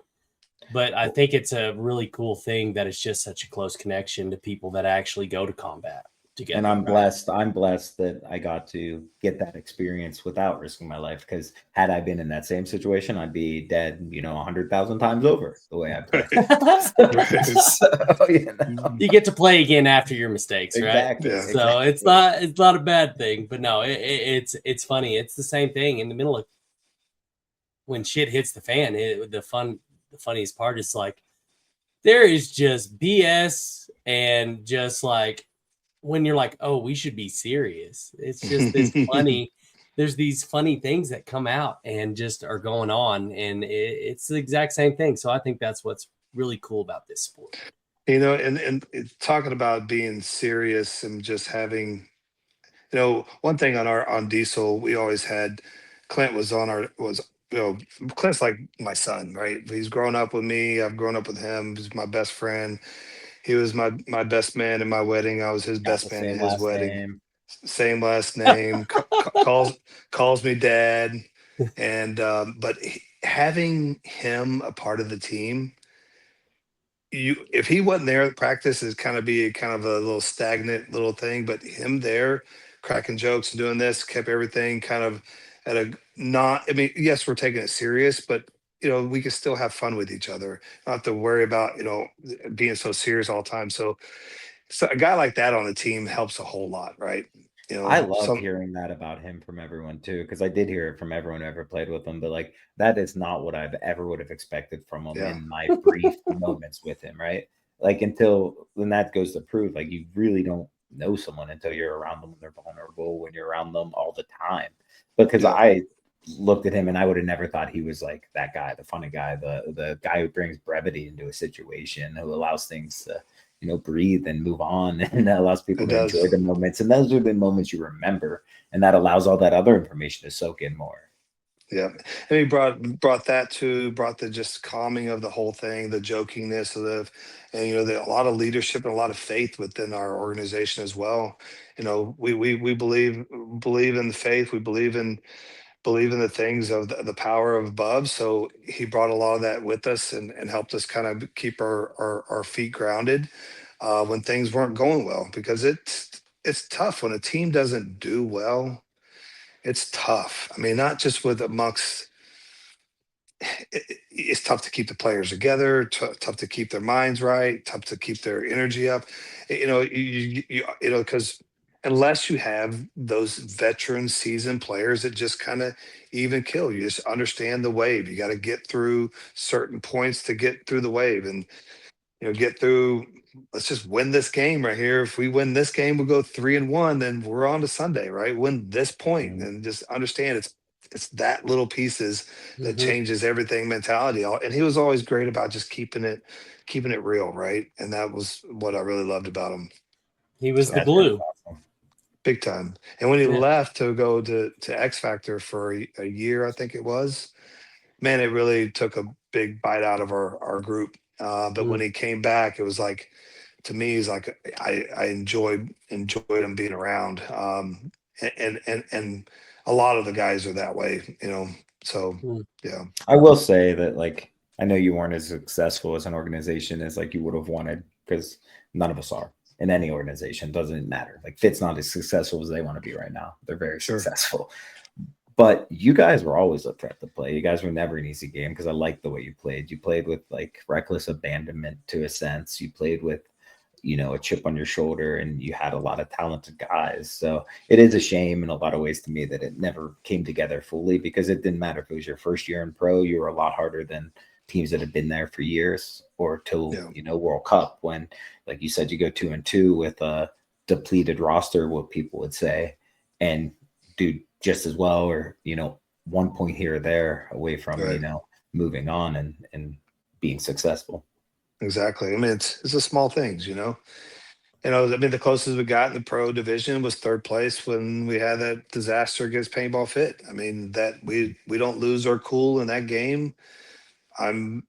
but I think it's a really cool thing that it's just such a close connection to people that actually go to combat. together. And I'm right? blessed. I'm blessed that I got to get that experience without risking my life. Because had I been in that same situation, I'd be dead, 100,000 times over the way I play. Right. So, you know. You get to play again after your mistakes, right? Exactly. Yeah. So exactly. it's not a bad thing, but no, it's funny. It's the same thing in the middle of when shit hits the fan. The funniest part is like there is just BS and just like when you're like, oh, we should be serious. It's just this funny. There's these funny things that come out and just are going on, and it's the exact same thing. So I think that's what's really cool about this sport. And talking about being serious and just having, one thing on Diesel, we always had Clint was, Clint's like my son, right? He's grown up with me. I've grown up with him. He's my best friend. He was my best man in my wedding. I was his Got the best man at same his last wedding. name. Same last name. Calls me dad. And but having him a part of the team, if he wasn't there at practice, is kind of be kind of a little stagnant little thing. But him there, cracking jokes and doing this, kept everything kind of at a not. I mean, yes, we're taking it serious, but we can still have fun with each other. Not have to worry about being so serious all the time. So a guy like that on the team helps a whole lot, right? I love Some hearing that about him from everyone too, because I did hear it from everyone who ever played with him. But like that is not what I've ever would have expected from him yeah, in my brief moments with him, right? Like until then that goes to prove like you really don't know someone until you're around them when they're vulnerable, when you're around them all the time. Because yeah, I looked at him and I would have never thought he was like that guy, the funny guy, the guy who brings brevity into a situation, who allows things to breathe and move on and allows people it to enjoy does. the moments. And those are the moments you remember. And that allows all that other information to soak in more. Yeah, and he brought that to brought the just calming of the whole thing, the jokingness of and a lot of leadership and a lot of faith within our organization as well. We believe in the faith. We believe in the things of the power of above. So he brought a lot of that with us and helped us kind of keep our feet grounded when things weren't going well, because it's tough when a team doesn't do well. It's tough. I mean, not just with amongst it's tough to keep the players together, tough to keep their minds right, tough to keep their energy up. Because unless you have those veteran seasoned players that just kind of even kill you, just understand the wave. You got to get through certain points to get through the wave, and get through. Let's just win this game right here. If we win this game, we'll go 3-1. Then we're on to Sunday, right? Win this point, Mhm. and just understand it's that little pieces that Mhm. changes everything mentality. And he was always great about just keeping it real, right? And that was what I really loved about him. He was the So That's really glue. awesome. big time. And when he Yeah. left to go to X Factor for a year, I think it was, man, it really took a big bite out of our group. But when Mm. he came back, it was like, to me, he's like, I enjoyed him being around. And a lot of the guys are that way. So Mm. yeah, I will say that, like, I know you weren't as successful as an organization as like you would have wanted, because none of us are in any organization. Doesn't matter. Like, Fit's not as successful as they want to be right now. They're very sure. successful. But you guys were always a threat to play. You guys were never an easy game because I liked the way you played. You played with like reckless abandonment to a sense. You played with, a chip on your shoulder, and you had a lot of talented guys. So it is a shame in a lot of ways to me that it never came together fully, because it didn't matter if it was your first year in pro. You were a lot harder than teams that have been there for years, or till, Yeah, World Cup, when, like you said, you go 2-2 with a depleted roster, what people would say, and do just as well, or 1 point here or there away from right. moving on and being successful. Exactly. I mean, it's the small things. I mean, the closest we got in the pro division was third place when we had that disaster against Paintball Fit. I mean, that we don't lose our cool in that game. I'm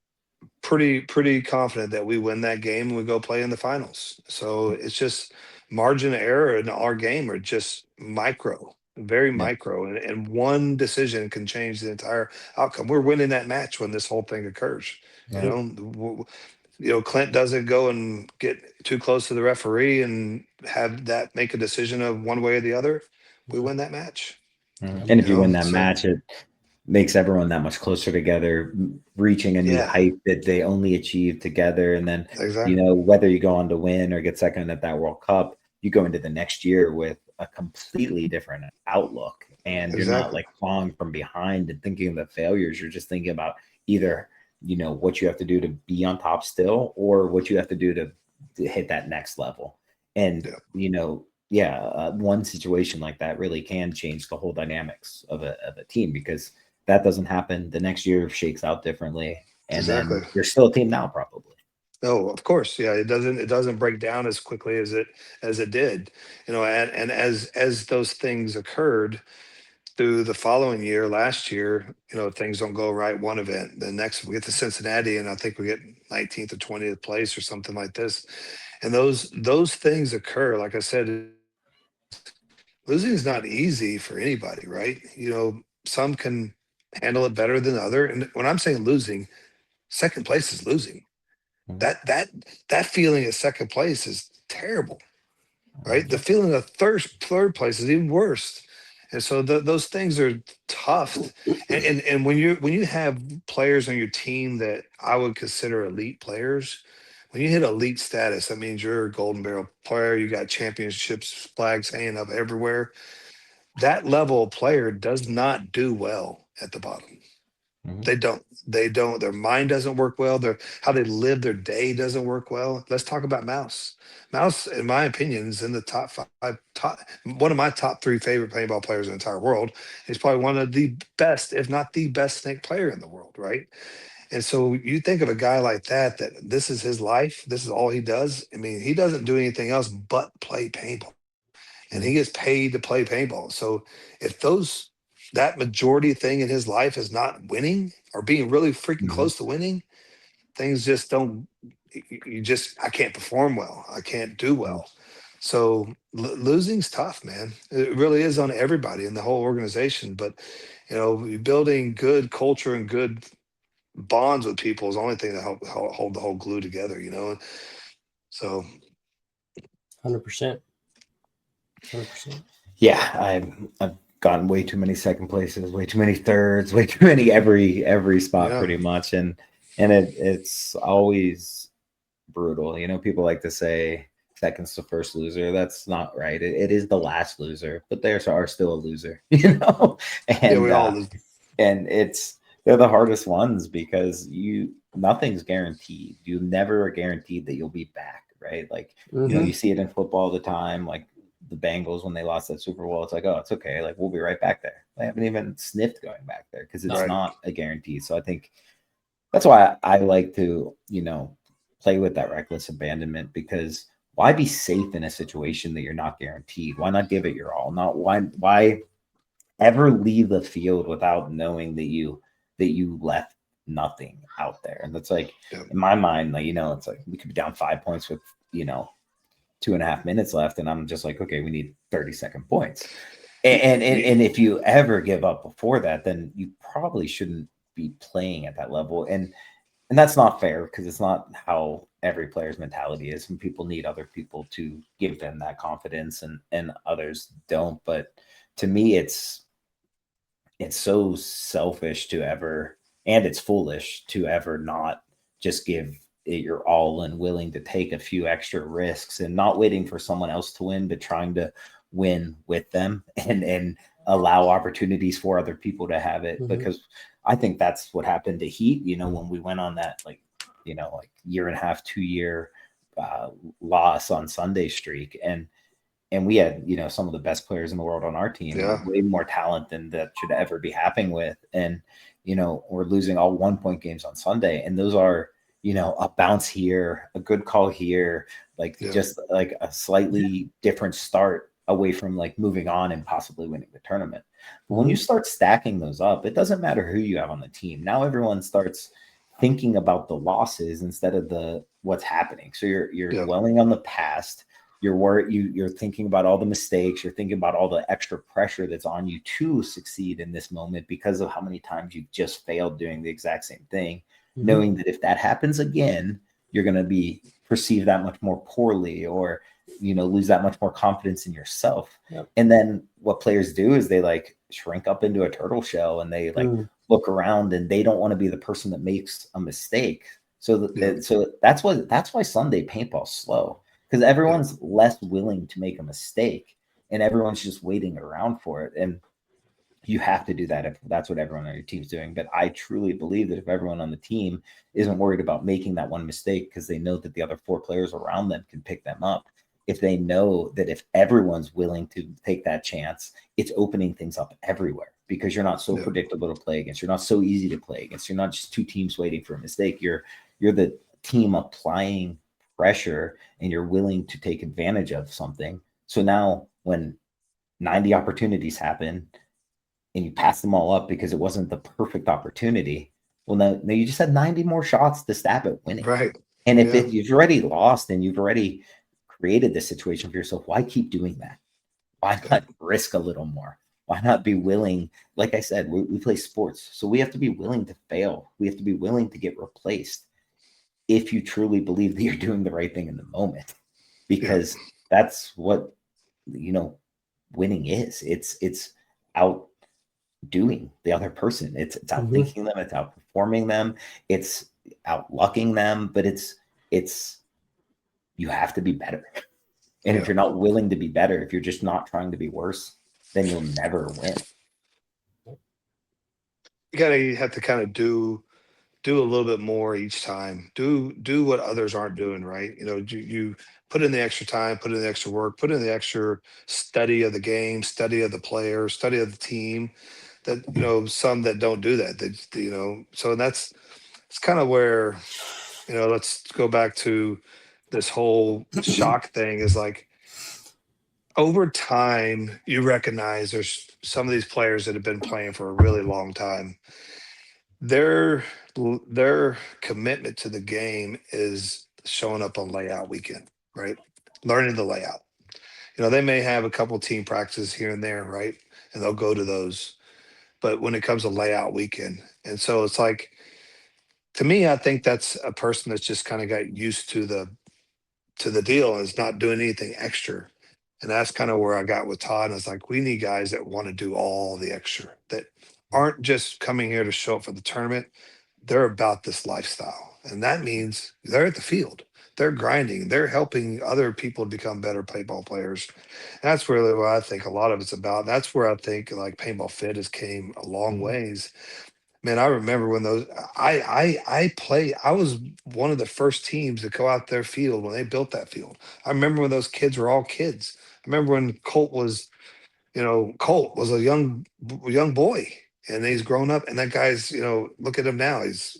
pretty confident that we win that game and we go play in the finals. So it's just margin of error in our game are just micro, very Yeah. micro, and one decision can change the entire outcome. We're winning that match when this whole thing occurs. You Yeah. know, Clint doesn't go and get too close to the referee and have that make a decision of one way or the other, we win that match. And if you win that So match, it makes everyone that much closer together, reaching a new yeah, height that they only achieved together. And then, exactly. whether you go on to win or get second at that World Cup, you go into the next year with a completely different outlook. And you're not Exactly. like falling from behind and thinking of the failures. You're just thinking about either, what you have to do to be on top still or what you have to do to hit that next level. And, Yeah, yeah, one situation like that really can change the whole dynamics of a team because that doesn't happen. The next year shakes out differently, and exactly. then you're still a team now, probably. Oh, of course. Yeah, it doesn't break down as quickly as it did. And as those things occurred through the following year, last year, things don't go right one event. The next we get to Cincinnati and I think we get 19th or 20th place or something like this. And those things occur. Like I said, losing is not easy for anybody, right? Some can handle it better than other. And when I'm saying losing, second place is losing. Mhm, That feeling of second place is terrible, right? The mhm, feeling of third place is even worse. And so those things are tough. And when you have players on your team that I would consider elite players, when you hit elite status, that means you're a golden barrel player. You got championships flags hanging up everywhere. That level of player does not do well at the bottom. mhm, They don't. Their mind doesn't work well. Their how they live their day doesn't work well. Let's talk about Mouse. Mouse, in my opinion, is in the top five, one of my top three favorite paintball players in the entire world. He's probably one of the best, if not the best, snake player in the world, right? And so you think of a guy like that, that this is his life, this is all he does. I mean, he doesn't do anything else but play paintball, and mhm, he gets paid to play paintball. So if that majority thing in his life is not winning or being really freaking mhm, close to winning, things just don't. You just I can't perform well. I can't do mhm. well. So losing's tough, man. It really is on everybody in the whole organization. But building good culture and good bonds with people is the only thing that help hold the whole glue together. So 100%. 100%. Yeah, I've gotten way too many second places, way too many thirds, way too many every spot yeah, pretty much, and it's always brutal. People like to say second's the first loser. That's not right. It is the last loser, but there's are still a loser, yeah, we and all lose. they're the hardest ones because nothing's guaranteed. You never are guaranteed that you'll be back, right? Like, Mm-hmm. you see it in football all the time, like the Bengals when they lost that Super Bowl. It's like, oh, it's okay. Like, we'll be right back there. They haven't even sniffed going back there because it's Right. not a guarantee. So I think that's why I like to, play with that reckless abandonment because why be safe in a situation that you're not guaranteed? Why not give it your all? Not why ever leave the field without knowing that you left nothing out there. And that's like Yeah. in my mind, like, it's like we could be down 5 points with, 2.5 minutes left. And I'm just like, okay, we need 30-second points. And if you ever give up before that, then you probably shouldn't be playing at that level. And that's not fair because it's not how every player's mentality is. Some people need other people to give them that confidence and others don't. But to me, it's so selfish to ever, and it's foolish to ever not just give it your all and willing to take a few extra risks and not waiting for someone else to win, but trying to win with them and allow opportunities for other people to have it. Mm-hmm. Because I think that's what happened to Heat, when we went on that like year and a half, 2 year uh, loss on Sunday streak. And we had some of the best players in the world on our team, Yeah. way more talent than that should ever be happening with. And we're losing all 1 point games on Sunday, and those are a bounce here, a good call here, like Yeah. just like a slightly different start away from like moving on and possibly winning the tournament. But when you Mm-hmm. start stacking those up, it doesn't matter who you have on the team. Now everyone starts thinking about the losses instead of the what's happening. So you're Yeah. dwelling on the past. You're thinking about all the mistakes. You're thinking about all the extra pressure that's on you to succeed in this moment because of how many times you've just failed doing the exact same thing, Mm-hmm. knowing that if that happens again, you're going to be perceived that much more poorly, or lose that much more confidence in yourself. Yep. And then what players do is they like shrink up into a turtle shell, and they like look around, and they don't want to be the person that makes a mistake. So that's why Sunday paintball's slow, because everyone's less willing to make a mistake, and everyone's just waiting around for it. And you have to do that if that's what everyone on your team's doing. But I truly believe that if everyone on the team isn't worried about making that one mistake, because they know that the other 4 players around them can pick them up, if they know that if everyone's willing to take that chance, it's opening things up everywhere, because you're not so predictable to play against. You're not so easy to play against. You're not just 2 teams waiting for a mistake. You're the team applying pressure, and you're willing to take advantage of something. So now when 90 opportunities happen, and you pass them all up because it wasn't the perfect opportunity, well, now you just had 90 more shots to stab at winning. Right. And if you've already lost and you've already created this situation for yourself, why keep doing that? Why not risk a little more? Why not be willing? Like I said, we play sports, so we have to be willing to fail. We have to be willing to get replaced if you truly believe that you're doing the right thing in the moment, because that's what winning is. It's outdoing the other person. It's outthinking them. It's outperforming them. It's outlucking them. But it's you have to be better. And if you're not willing to be better, if you're just not trying to be worse, then you'll never win. You have to kind of do a little bit more each time. Do what others aren't doing, right? You put in the extra time, put in the extra work, put in the extra study of the game, study of the player, study of the team. That some that don't do that. So it's kind of where let's go back to this whole shock thing. Is like, over time, you recognize there's some of these players that have been playing for a really long time. Their commitment to the game is showing up on layout weekend, right? Learning the layout. They may have a couple team practices here and there, right? And they'll go to those. But when it comes to layout weekend, and so it's like, to me, I think that's a person that's just kind of got used to the deal and is not doing anything extra. And that's kind of where I got with Todd. And it's like, we need guys that want to do all the extra, that aren't just coming here to show up for the tournament. They're about this lifestyle. And that means they're at the field. They're grinding. They're helping other people become better paintball players. And that's really what I think a lot of it's about. That's where I think like Paintball Fit has came a long ways. Man, I remember when those I was one of the first teams to go out their field when they built that field. I remember when those kids were all kids. I remember when Colt was a young boy, and he's grown up, and that guy's, look at him now. He's,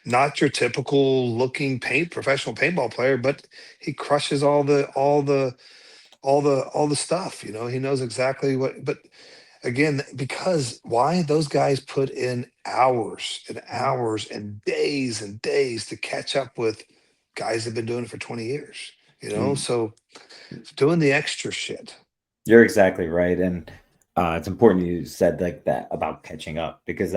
not your typical looking professional paintball player, but he crushes all the stuff. He knows exactly what, but again, because why? Those guys put in hours and hours and days to catch up with guys that have been doing it for 20 years, so doing the extra shit. You're exactly right. And it's important you said like that about catching up, because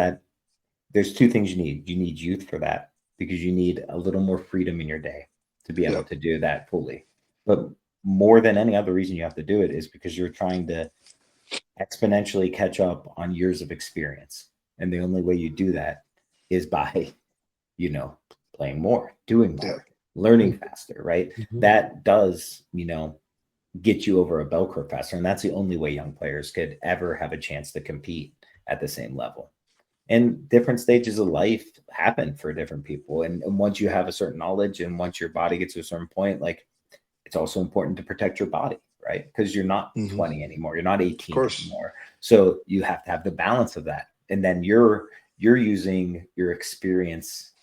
there's 2 things you need. You need youth for that, because you need a little more freedom in your day to be able to do that fully. But more than any other reason you have to do it is because you're trying to exponentially catch up on years of experience. And the only way you do that is by, playing more, doing more, learning faster, right? That does, get you over a bell curve faster. And that's the only way young players could ever have a chance to compete at the same level. And different stages of life happen for different people. And once you have a certain knowledge, and once your body gets to a certain point, like, it's also important to protect your body, right? Because you're not 20 anymore. You're not 18 anymore. So you have to have the balance of that. And then you're using your experiences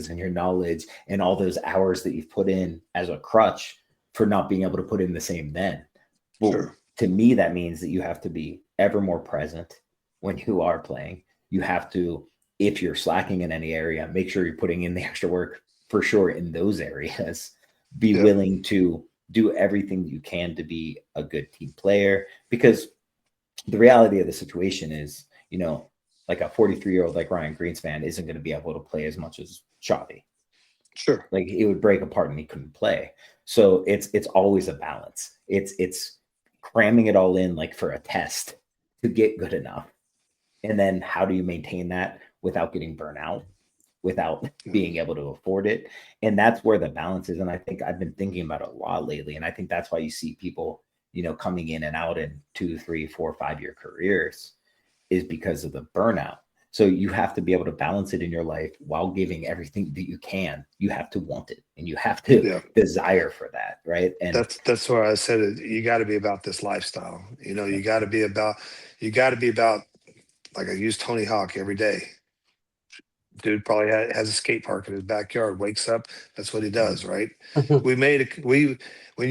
and your knowledge and all those hours that you've put in as a crutch for not being able to put in the same then. Well, to me, that means that you have to be ever more present when you are playing. You have to, if you're slacking in any area, make sure you're putting in the extra work for sure in those areas. Be willing to do everything you can to be a good team player, because the reality of the situation is, like a 43-year-old like Ryan Greenspan isn't going to be able to play as much as Xavi. Sure. Like it would break apart and he couldn't play. So it's always a balance. It's cramming it all in like for a test to get good enough. And then how do you maintain that without getting burnt out, without being able to afford it? And that's where the balance is. And I think I've been thinking about it a lot lately. And I think that's why you see people, coming in and out in 2, 3, 4, 5 year careers is because of the burnout. So you have to be able to balance it in your life while giving everything that you can. You have to want it and you have to desire for that. Right. And that's why I said it. You got to be about this lifestyle. You got to be about, like I use Tony Hawk every day. Dude probably has a skate park in his backyard, wakes up, that's what he does, right? We made it. When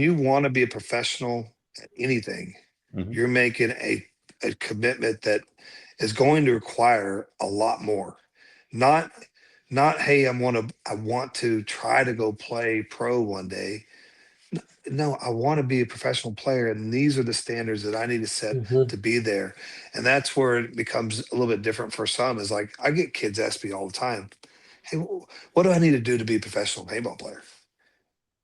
you want to be a professional at anything, you're making a commitment that is going to require a lot more. Not hey, I want to try to go play pro one day. No, I want to be a professional player, and these are the standards that I need to set to be there. And that's where it becomes a little bit different for some. Is like I get kids ask me all the time, "Hey, what do I need to do to be a professional paintball player?"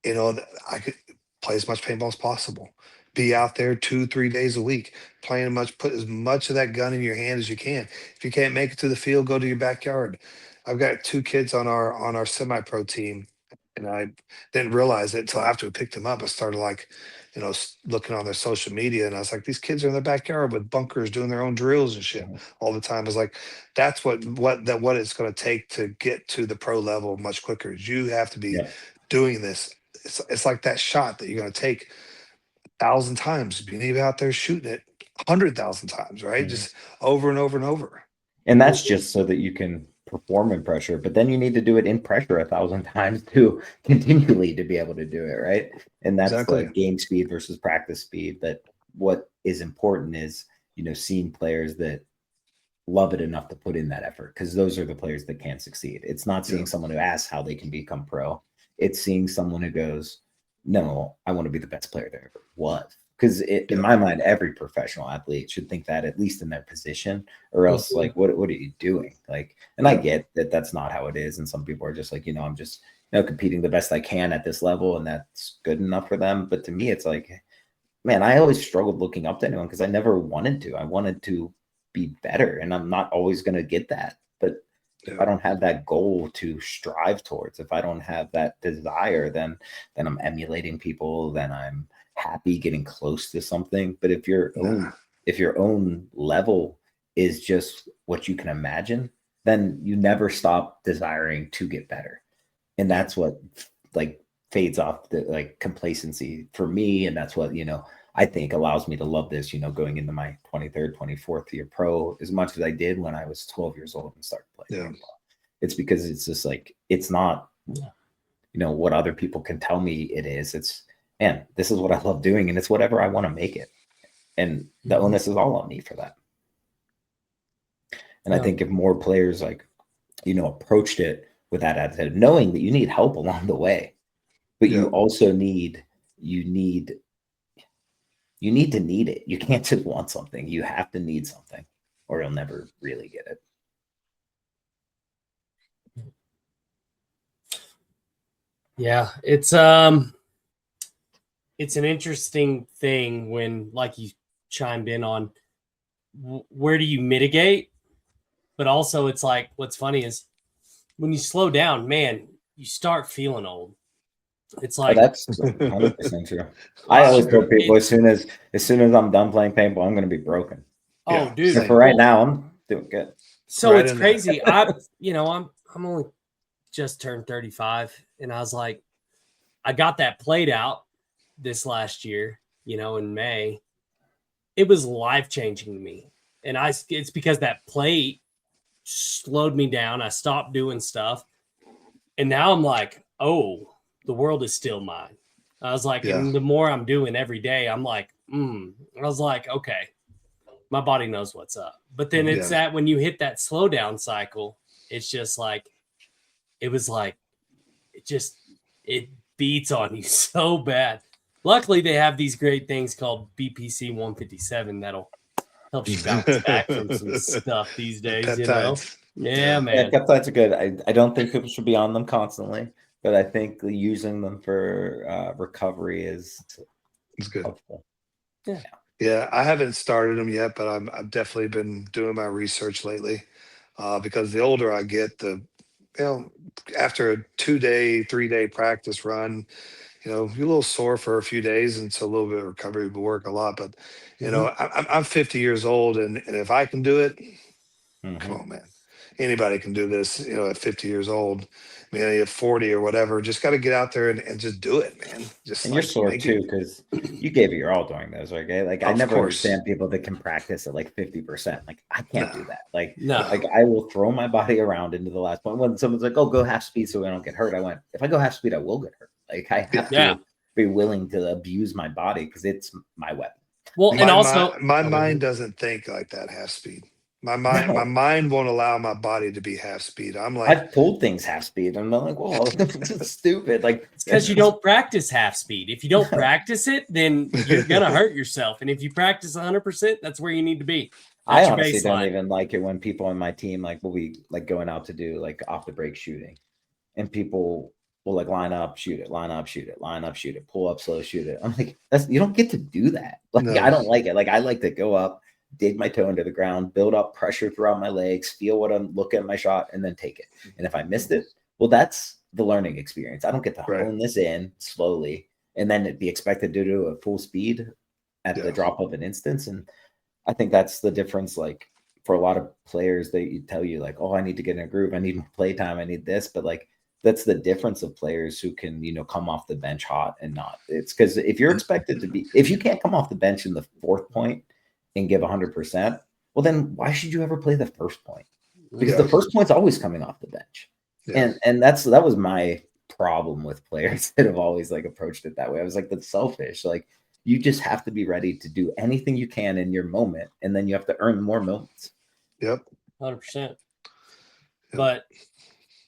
I could play as much paintball as possible, be out there 2, 3 days a week, playing put as much of that gun in your hand as you can. If you can't make it to the field, go to your backyard. I've got 2 kids on our semi-pro team, and I didn't realize it until after we picked them up. I started looking on their social media, and I was like, these kids are in the backyard with bunkers doing their own drills and shit all the time. I was like, that's what it's going to take to get to the pro level much quicker. Is you have to be doing this. It's like that shot that you're going to take 1,000 times. You need to be out there shooting it 100,000 times, right? Just over and over and over. And that's just so that you can perform in pressure, but then you need to do it in pressure 1,000 times to continually to be able to do it, right? And that's like game speed versus practice speed. That what is important is, seeing players that love it enough to put in that effort, because those are the players that can succeed. It's not seeing someone who asks how they can become pro. It's seeing someone who goes, no, I want to be the best player there ever was. Because in my mind, every professional athlete should think that, at least in their position, or else like, what are you doing? Like, and I get that that's not how it is. And some people are just like, I'm just, competing the best I can at this level, and that's good enough for them. But to me, it's like, man, I always struggled looking up to anyone because I never wanted to. I wanted to be better, and I'm not always going to get that. But if I don't have that goal to strive towards, if I don't have that desire, then I'm emulating people, then I'm happy getting close to something. But if your own level is just what you can imagine, then you never stop desiring to get better. And that's what like fades off the like complacency for me. And that's what, I think allows me to love this, going into my 23rd, 24th year pro as much as I did when I was 12 years old and started playing paintball. It's because it's just like, it's not, what other people can tell me it is. It's, man, this is what I love doing, and it's whatever I want to make it. And the onus is all on me for that. And I think if more players like, approached it with that attitude, knowing that you need help along the way, but you also need to need it. You can't just want something. You have to need something, or you'll never really get it. Yeah, it's an interesting thing when, like you chimed in on, where do you mitigate? But also it's like, what's funny is when you slow down, man, you start feeling old. It's like, that's 100% true. I always tell people as soon as I'm done playing paintball, I'm going to be broken. Oh, dude! And for right now, I'm doing good. So it's crazy. I'm only just turned 35, and I was like, I got that played out this last year, in May. It was life-changing to me, and it's because that plate slowed me down. I stopped doing stuff, and now I'm like, oh, the world is still mine. I was like, and the more I'm doing every day, I'm like, I was like, okay, my body knows what's up. But then it's that when you hit that slow down cycle, it's just like, it was like, it beats on you so bad. Luckily, they have these great things called BPC 157 that'll help you bounce back from some stuff these days. Yeah, Yeah. man. pep talks are good. I don't think people should be on them constantly, but I think using them for recovery is It's good. helpful. Yeah, I haven't started them yet, but I've definitely been doing my research lately. Because the older I get, you know, after a 2 day, 3 day practice run, you're a little sore for a few days, and so a little bit of recovery will work a lot. But Mhm. I'm 50 years old, and if I can do it, come Mhm. on, man. Anybody can do this, at 50 years old. I mean, at 40 or whatever, just got to get out there and just do it, man. Just And you're like sore make it. too because you gave it your all during those, okay? Like I Of never course. understand people that can practice at like 50%. Like I can't No, do that. Like No. like I will throw my body around into the last point. When someone's like, "Oh, go half speed so I don't get hurt," I went, "If I go half speed, I will get hurt. Like I have yeah. Yeah. to be willing to abuse my body because it's my weapon." Well, Like, and My also, mind, my oh, go mind ahead. doesn't think like that half speed. My no, mind won't allow my body to be half speed. I'm like, I've pulled things half speed. And I'm like, "Whoa, this is stupid." Like It's because you don't practice half speed. If you don't no. practice it, then you're gonna hurt yourself. And if you practice 100%, that's where you need to be. I That's your honestly don't baseline. even like it when people on my team like will be like going out to do like off the break shooting, and people will like line up, shoot it, line up, shoot it, line up, shoot it, pull up, slow, shoot it. I'm like, that's you don't get to do that. Like I no, don't like it. Like I like to go up, dig my toe into the ground, build up pressure throughout my legs, feel what I'm looking at my shot, and then take it. And if I missed it, well, that's the learning experience. I don't get to right. hone this in slowly and then be expected to do it at full speed at the Yeah. drop of an instance. And I think that's the difference. Like for a lot of players, they tell you like, "Oh, I need to get in a groove. I need more play time. I need this." But like that's the difference of players who can come off the bench hot and not. It's because if you're expected to be, if you can't come off the bench in the fourth point and give 100%, well then why should you ever play the first point? Because Yeah. the first point's always coming off the bench, Yeah. and that was my problem with players that have always like approached it that way. I was like, that's selfish. Like you just have to be ready to do anything you can in your moment, and then you have to earn more moments. Yep. 100%. Yep. But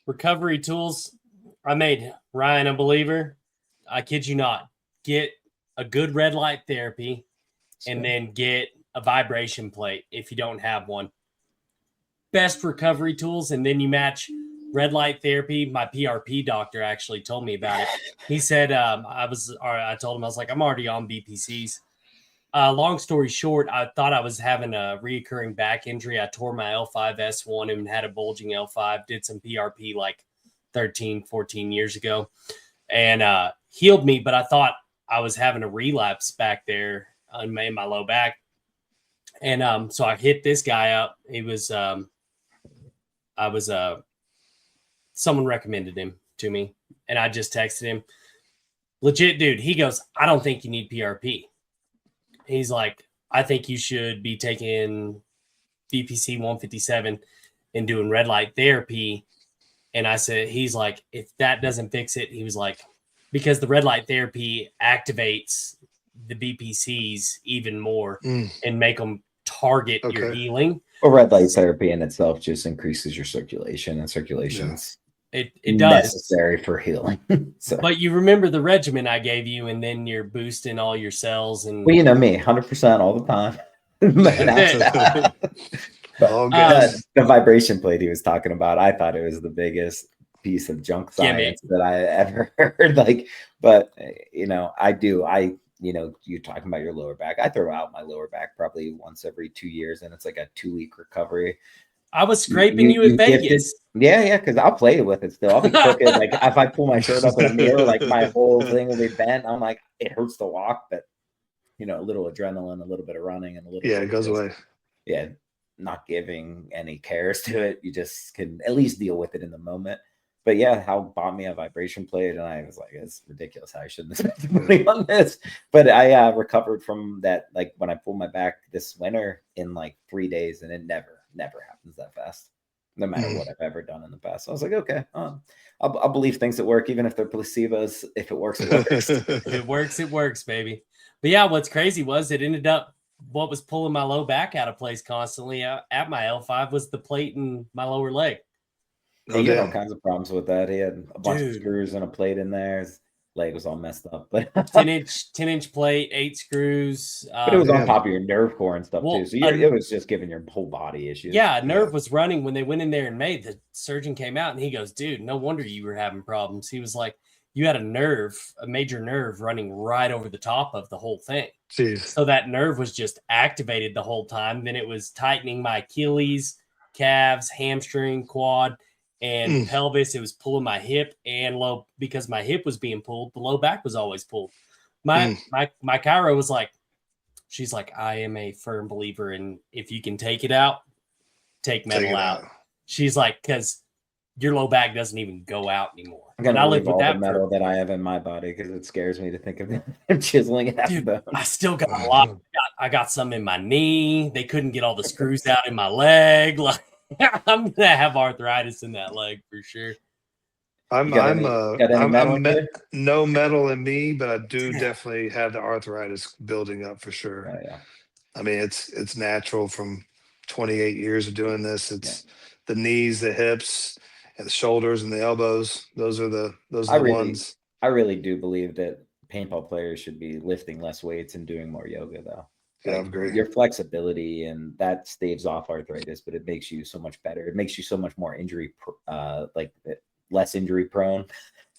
recovery tools, I made Ryan a believer. I kid you not. Get a good red light therapy and then get a vibration plate if you don't have one. Best recovery tools. And then you match red light therapy. My PRP doctor actually told me about it. He said, I told him, I was like, I'm already on BPCs. Long story short, I thought I was having a reoccurring back injury. I tore my L5S1 and had a bulging L5, did some PRP like 13, 14 years ago and healed me. But I thought I was having a relapse back there in my low back. And so I hit this guy up. He was, someone recommended him to me and I just texted him. Legit, dude. He goes, I don't think you need PRP. He's like, I think you should be taking BPC 157 and doing red light therapy. And I said, he's like, if that doesn't fix it, he was like, because the red light therapy activates the BPCs even more and make them target your Okay. healing. Well, red light therapy in itself just increases your circulation, and circulation's It does. necessary for healing. So, But you remember the regimen I gave you, and then you're boosting all your cells. And well, you know me, 100% all the time. All good. The vibration plate he was talking about, I thought it was the biggest piece of junk science that I ever heard. Like, but you're talking about your lower back. I throw out my lower back probably once every 2 years, and it's like a 2-week recovery. I was scraping you in Vegas. Yeah, because I'll play with it still. I'll be crooked. Like if I pull my shirt up in a mirror, like my whole thing will be bent. I'm like, it hurts to walk, but a little adrenaline, a little bit of running, and a little it goes away. Yeah, not giving any cares to it. You just can at least deal with it in the moment. But yeah, Hal bought me a vibration plate, and I was like, it's ridiculous. I shouldn't have spent money on this. But I recovered from that, like when I pulled my back this winter in like 3 days, and it never happens that fast, no matter what I've ever done in the past. So I was like, okay, I'll believe things that work, even if they're placebos. If it works, it works. If it works, baby. But yeah, what's crazy was it ended up what was pulling my low back out of place constantly at my L5 was the plate in my lower leg. He had all kinds of problems with that. He had a bunch of screws and a plate in there. leg was all messed up. But 10-inch plate, 8 screws. it was on Yeah. top of your nerve core and stuff Well, too. So it was just giving your whole body issues. Yeah, nerve was running when they went in there and made. The surgeon came out and he goes, "Dude, no wonder you were having problems." He was like, "You had a major nerve running right over the top of the whole thing." Jeez. So that nerve was just activated the whole time. Then it was tightening my Achilles, calves, hamstring, quad, and pelvis. It was pulling my hip and low, because my hip was being pulled. The low back was always pulled. My chiro was like, she's like, "I am a firm believer in, if you can take it out, take metal out." She's like, because your low back doesn't even go out anymore. I'm gonna leave all the metal that I have in my body because it scares me to think of him chiseling it out. Dude, I still got a lot. I got some in my knee. They couldn't get all the screws out in my leg. Like, I'm gonna have arthritis in that leg for sure. I'm no metal in me, but I do definitely have the arthritis building up for sure. Oh, yeah. I mean, it's natural from 28 years of doing this. It's the knees, the hips, and the shoulders and the elbows. Those are the ones. I really do believe that paintball players should be lifting less weights and doing more yoga, though. Yeah, I agree. Your flexibility, and that staves off arthritis, but it makes you so much better. It makes you so much more less injury prone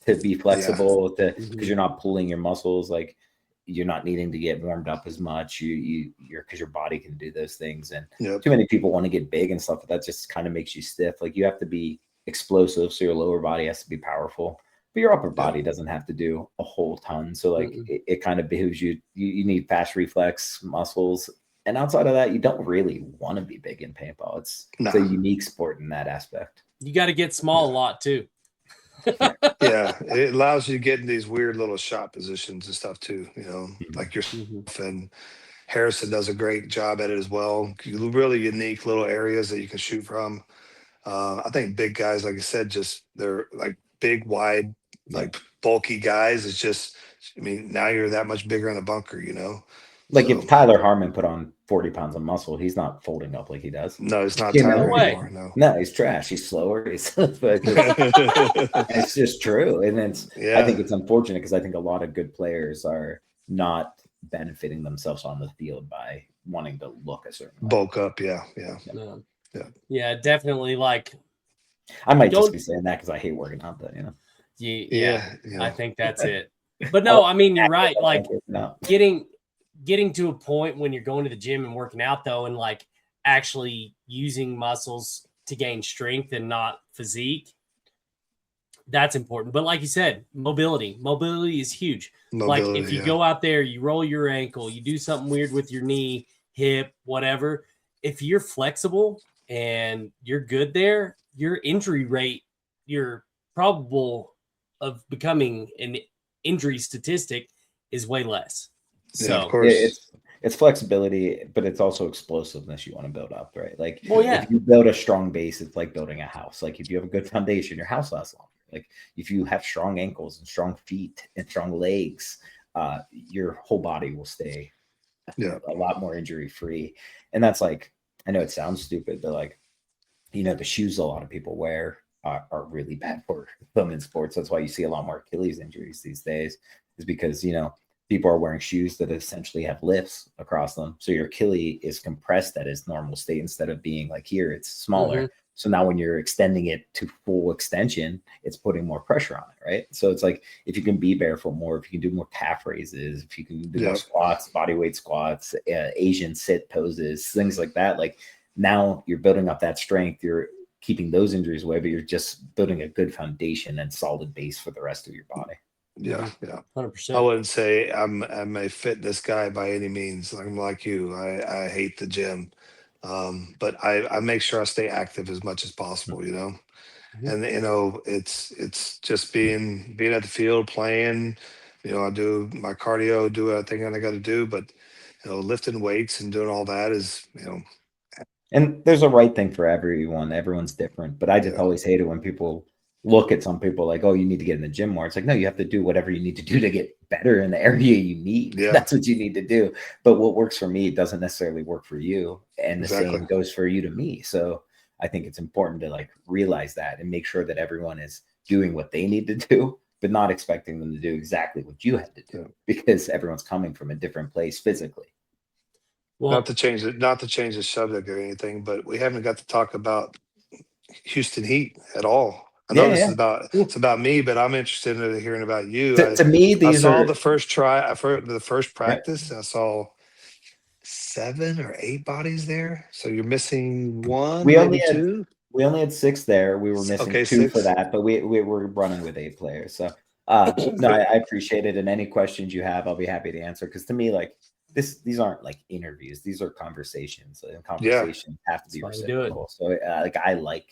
to be flexible, because you're not pulling your muscles, like you're not needing to get warmed up as much. You're because your body can do those things. And too many people want to get big and stuff, but that just kind of makes you stiff. Like, you have to be explosive, so your lower body has to be powerful, but your upper body doesn't have to do a whole ton. So like it kind of behooves you need fast reflex muscles, and outside of that, you don't really want to be big in paintball. It's a unique sport in that aspect. You got to get small a lot too. Yeah, it allows you to get in these weird little shot positions and stuff too, like yourself, and Harrison does a great job at it as well. Really unique little areas that you can shoot from. I think big guys, like I said, they're like big, wide, like bulky guys. It's just, I mean, now you're that much bigger in the bunker, Like, if Tyler Harmon put on 40 pounds of muscle, he's not folding up like he does. No, he's not Tyler anymore. No, he's trash. He's slower. It's just true. And I think it's unfortunate, because I think a lot of good players are not benefiting themselves on the field by wanting to look a certain way. Bulk up. Yeah, definitely. Like, I might just be saying that because I hate working out, though, Yeah, I think that's it. But no, I mean, you're right. Like, getting to a point when you're going to the gym and working out, though, and like actually using muscles to gain strength and not physique, that's important. But like you said, mobility is huge. Like, if you go out there, you roll your ankle, you do something weird with your knee, hip, whatever, if you're flexible and you're good there, your injury rate, your probable of becoming an injury statistic is way less. So of course, it's flexibility, but it's also explosiveness you want to build up, right? Like, if you build a strong base, it's like building a house. Like, if you have a good foundation, your house lasts longer. Like, if you have strong ankles and strong feet and strong legs, your whole body will stay a lot more injury free. And that's, like, I know it sounds stupid, but like, the shoes a lot of people wear are really bad for them in sports. That's why you see a lot more Achilles injuries these days, is because, people are wearing shoes that essentially have lifts across them. So your Achilles is compressed at its normal state instead of being like here, it's smaller. So now when you're extending it to full extension, it's putting more pressure on it, right? So it's like, if you can be barefoot more, if you can do more calf raises, if you can do more squats, body weight squats, Asian sit poses, things like that, like, now you're building up that strength. You're keeping those injuries away, but you're just building a good foundation and solid base for the rest of your body. Yeah, 100%. I wouldn't say I'm a fitness guy by any means. I'm like you. I hate the gym, but I make sure I stay active as much as possible. And it's just being at the field playing. I do my cardio, do everything that I got to do, but lifting weights and doing all that is And there's a right thing for everyone. Everyone's different, but I just always hate it when people look at some people like, oh, you need to get in the gym more. It's like, no, you have to do whatever you need to do to get better in the area you need. That's what you need to do. But what works for me doesn't necessarily work for you. And the same goes for you to me. So I think it's important to like realize that and make sure that everyone is doing what they need to do, but not expecting them to do exactly what you had to do because everyone's coming from a different place physically. Not Well, to change it, not to change the subject or anything, but we haven't got to talk about Houston Heat at all. I know this Yeah, is about yeah. it's about me, but I'm interested in hearing about you. To me, I these saw are the first try, I've heard the first yeah, practice. I saw 7 or 8 bodies there. So you're missing one, we only maybe had two. we only had 6 there. We were missing Okay, 2 for 6. that, but we were running with 8 players. So no, But I appreciate it. And any questions you have, I'll be happy to answer. Because to me, like these aren't like interviews; these are conversations, and yeah, conversations have to that's be why we do it. reciprocal. So like I like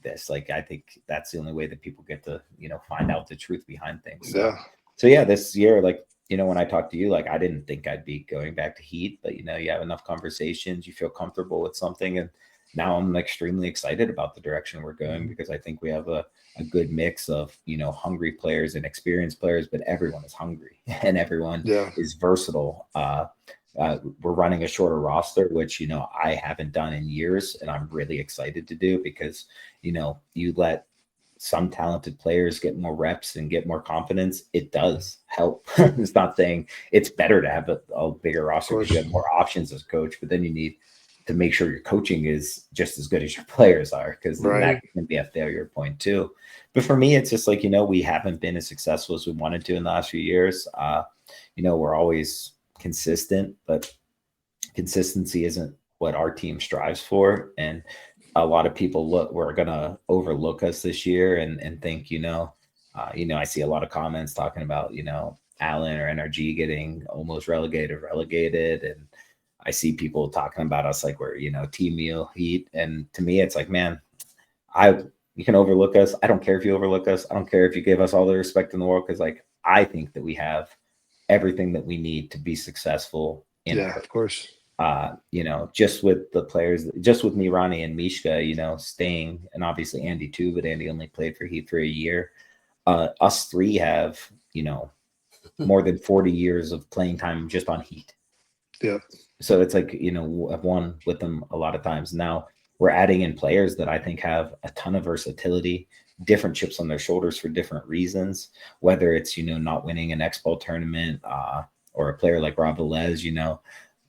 this. Like I think that's the only way that people get to find out the truth behind things. yeah, So yeah, this year, like when I talked to you, like I didn't think I'd be going back to Heat, but you have enough conversations, you feel comfortable with something, and now I'm extremely excited about the direction we're going because I think we have a good mix of hungry players and experienced players, but everyone is hungry and everyone yeah. is versatile. We're running a shorter roster, which I haven't done in years, and I'm really excited to do because you let some talented players get more reps and get more confidence. It does help. It's not saying it's better to have a bigger Of roster because course. you have more options as coach, but then you need to make sure your coaching is just as good as your players are, because Right. that can be a failure point too. But for me, it's just like, we haven't been as successful as we wanted to in the last few years. We're always consistent, but consistency isn't what our team strives for. And a lot of people we're gonna overlook us this year and think, I see a lot of comments talking about, Allen or NRG getting almost relegated. And I see people talking about us like we're, team meal Heat. And to me, it's like, man, you can overlook us. I don't care if you overlook us. I don't care if you give us all the respect in the world. Cause like, I think that we have everything that we need to be successful in Yeah, of course. just with the players, just with me, Ronnie and Mishka, staying, and obviously Andy too, but Andy only played for Heat for a year. Us three have, more than 40 years of playing time just on Heat. Yeah. So it's like, I've won with them a lot of times. Now we're adding in players that I think have a ton of versatility, different chips on their shoulders for different reasons, whether it's, not winning an X-Ball tournament, or a player like Rob Velez,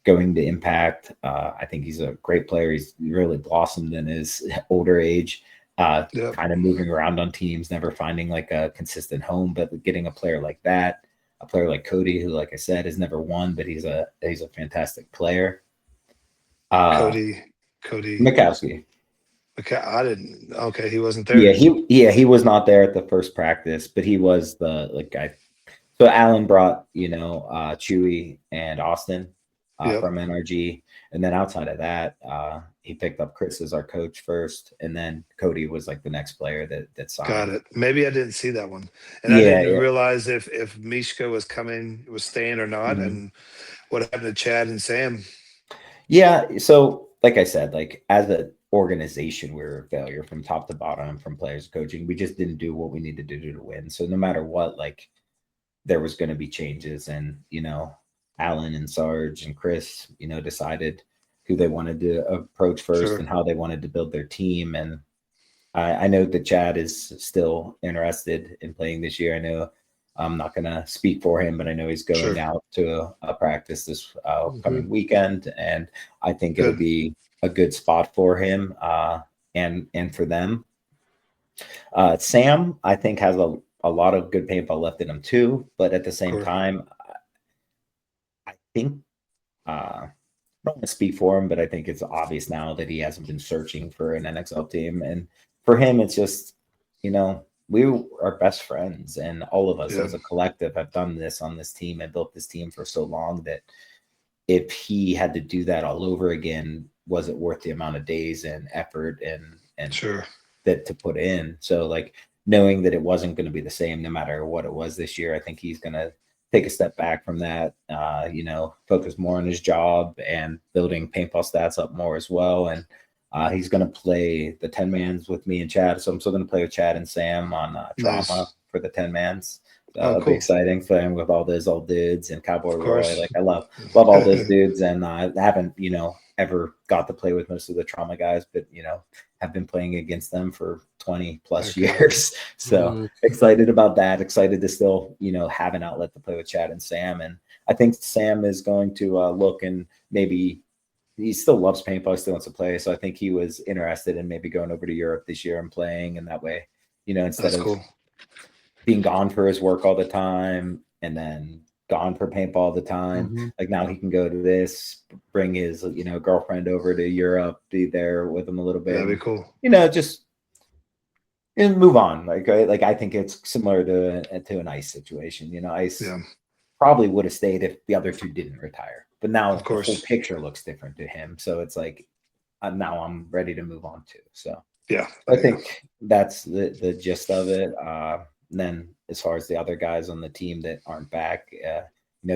going to Impact. I think he's a great player. He's really blossomed in his older age, Yeah. kind of moving around on teams, never finding like a consistent home, but getting a player like that, a player like Cody, who, like I said, has never won, but he's a fantastic player. Cody. Mikowski. Okay, I didn't. Okay, he wasn't Yeah, there. he was not there at the first practice, but he was the guy. So Alan brought, Chewy and Austin Yep. from NRG. And then outside of that, he picked up Chris as our coach first. And then Cody was like the next player that signed. Got it. Maybe I didn't see that one, and I Yeah, didn't yeah. realize if Mishka was staying or not, Mhm. and what happened to Chad and Sam. Yeah. So, like I said, like as an organization, we were a failure from top to bottom, from players, coaching. We just didn't do what we needed to do to win. So no matter what, like there was going to be changes, and Alan and Sarge and Chris, decided who they wanted to approach first Sure. and how they wanted to build their team. And I know that Chad is still interested in playing this year. I know I'm not going to speak for him, but I know he's going Sure. out to a practice this coming weekend, and I think it'll Good. be a good spot for him and for them. Sam, I think, has a lot of good paintball left in him too, but at the same Sure. time, I think I don't want to speak for him, but I think it's obvious now that he hasn't been searching for an NXL team, and for him, it's just we are best friends, and all of us Yeah. as a collective have done this on this team and built this team for so long that if he had to do that all over again, was it worth the amount of days and effort and Sure. that to put in? So like knowing that it wasn't going to be the same no matter what it was this year, I think he's going to take a step back from that, focus more on his job and building paintball stats up more as well. And he's going to play the 10 mans with me and Chad. So I'm still going to play with Chad and Sam on Trauma Nice. for the 10 mans. Oh, It'll be cool. exciting playing with all those old dudes and Cowboy Of Roy. course. Like I love all those dudes, and I haven't ever got to play with most of the trauma guys, but have been playing against them for 20 plus years. So excited about that. Excited to still, have an outlet to play with Chad and Sam. And I think Sam is going to look, and maybe he still loves paintball, he still wants to play. So I think he was interested in maybe going over to Europe this year and playing. And that way, instead of being gone for his work all the time and then gone for paintball all the time, like now he can go to this, bring his girlfriend over to Europe, be there with him a little bit. That'd be cool. Just move on. Like I think it's similar to an Ice situation. Ice probably would have stayed if the other two didn't retire, but now of course the whole picture looks different to him. So it's like now I'm ready to move on too. So I think that's the gist of it. And then as far as the other guys on the team that aren't back,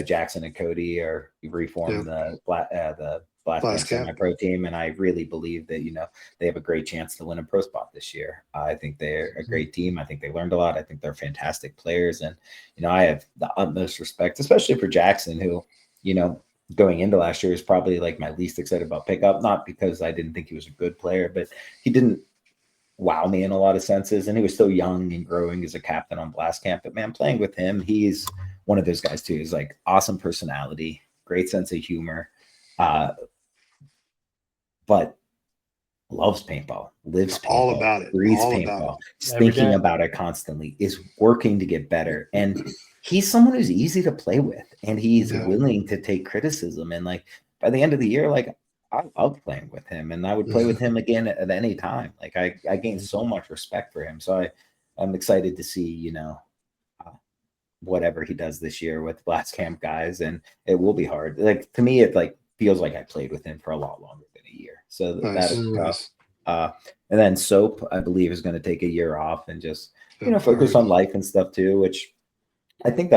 Jackson and Cody are reformed the Blast semi-pro team, and I really believe that they have a great chance to win a pro spot this year. I think they're a great team. I think they learned a lot. I think they're fantastic players, and I have the utmost respect, especially for Jackson, who going into last year is probably like my least excited about pickup. Not because I didn't think he was a good player, but he didn't wow me in a lot of senses, and he was still young and growing as a captain on Blast Camp. But man, playing with him, he's one of those guys too. He's like awesome personality, great sense of humor, but loves paintball, lives paintball, all about it, breathes paintball, thinking about it constantly, is working to get better. And he's someone who's easy to play with, and he's willing to take criticism. And like by the end of the year, like I love playing with him, and I would play with him again at any time. Like I gained so much respect for him. So I'm excited to see, whatever he does this year with Blast Camp guys, and it will be hard. Like to me, it like feels like I played with him for a lot longer than a year. So that is tough. And then Soap, I believe, is going to take a year off and just focus on life and stuff too, which I think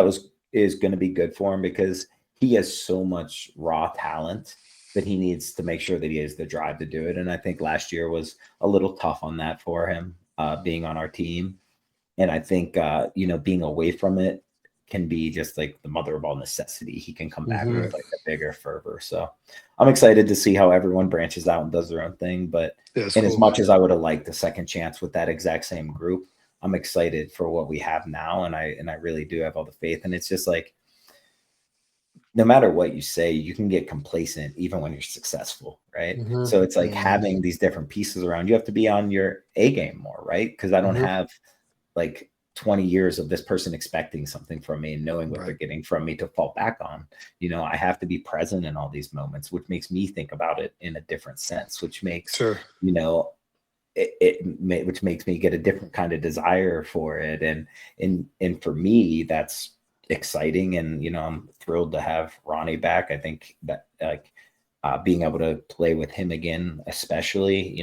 is going to be good for him because he has so much raw talent that he needs to make sure that he has the drive to do it. And I think last year was a little tough on that for him, being on our team. And I think, being away from it can be just like the mother of all necessity. He can come back with like a bigger fervor. So I'm excited to see how everyone branches out and does their own thing. But as much as I would have liked a second chance with that exact same group, I'm excited for what we have now. And I really do have all the faith. And it's just like, no matter what you say, you can get complacent even when you're successful, right? So it's like having these different pieces around. You have to be on your A game more, right? Because I don't have like 20 years of this person expecting something from me and knowing what they're getting from me to fall back on. I have to be present in all these moments, which makes me think about it in a different sense, which makes, which makes me get a different kind of desire for it. And for me, that's exciting. And I'm thrilled to have Ronnie back. I think that like being able to play with him again, especially,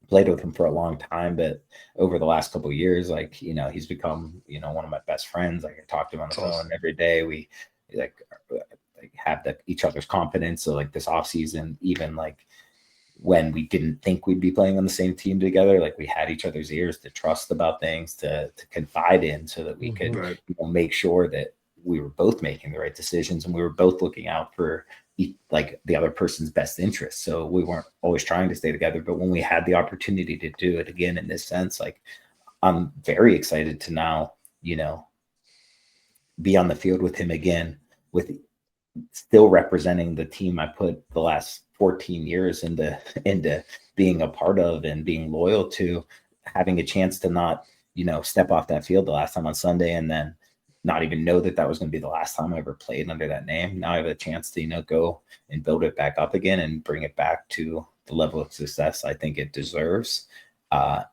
played with him for a long time, but over the last couple of years, like he's become one of my best friends. Like I talk to him on the phone every day. We like have each other's confidence. So like this off season, even like when we didn't think we'd be playing on the same team together, like we had each other's ears to trust about things, to confide in, so that we could make sure that we were both making the right decisions and we were both looking out for like the other person's best interest. So we weren't always trying to stay together, but when we had the opportunity to do it again in this sense, like I'm very excited to now, be on the field with him again, with still representing the team I put the last 14 years into being a part of and being loyal to, having a chance to not, step off that field the last time on Sunday and then not even know that was going to be the last time I ever played under that name. Now I have a chance to, go and build it back up again and bring it back to the level of success I think it deserves.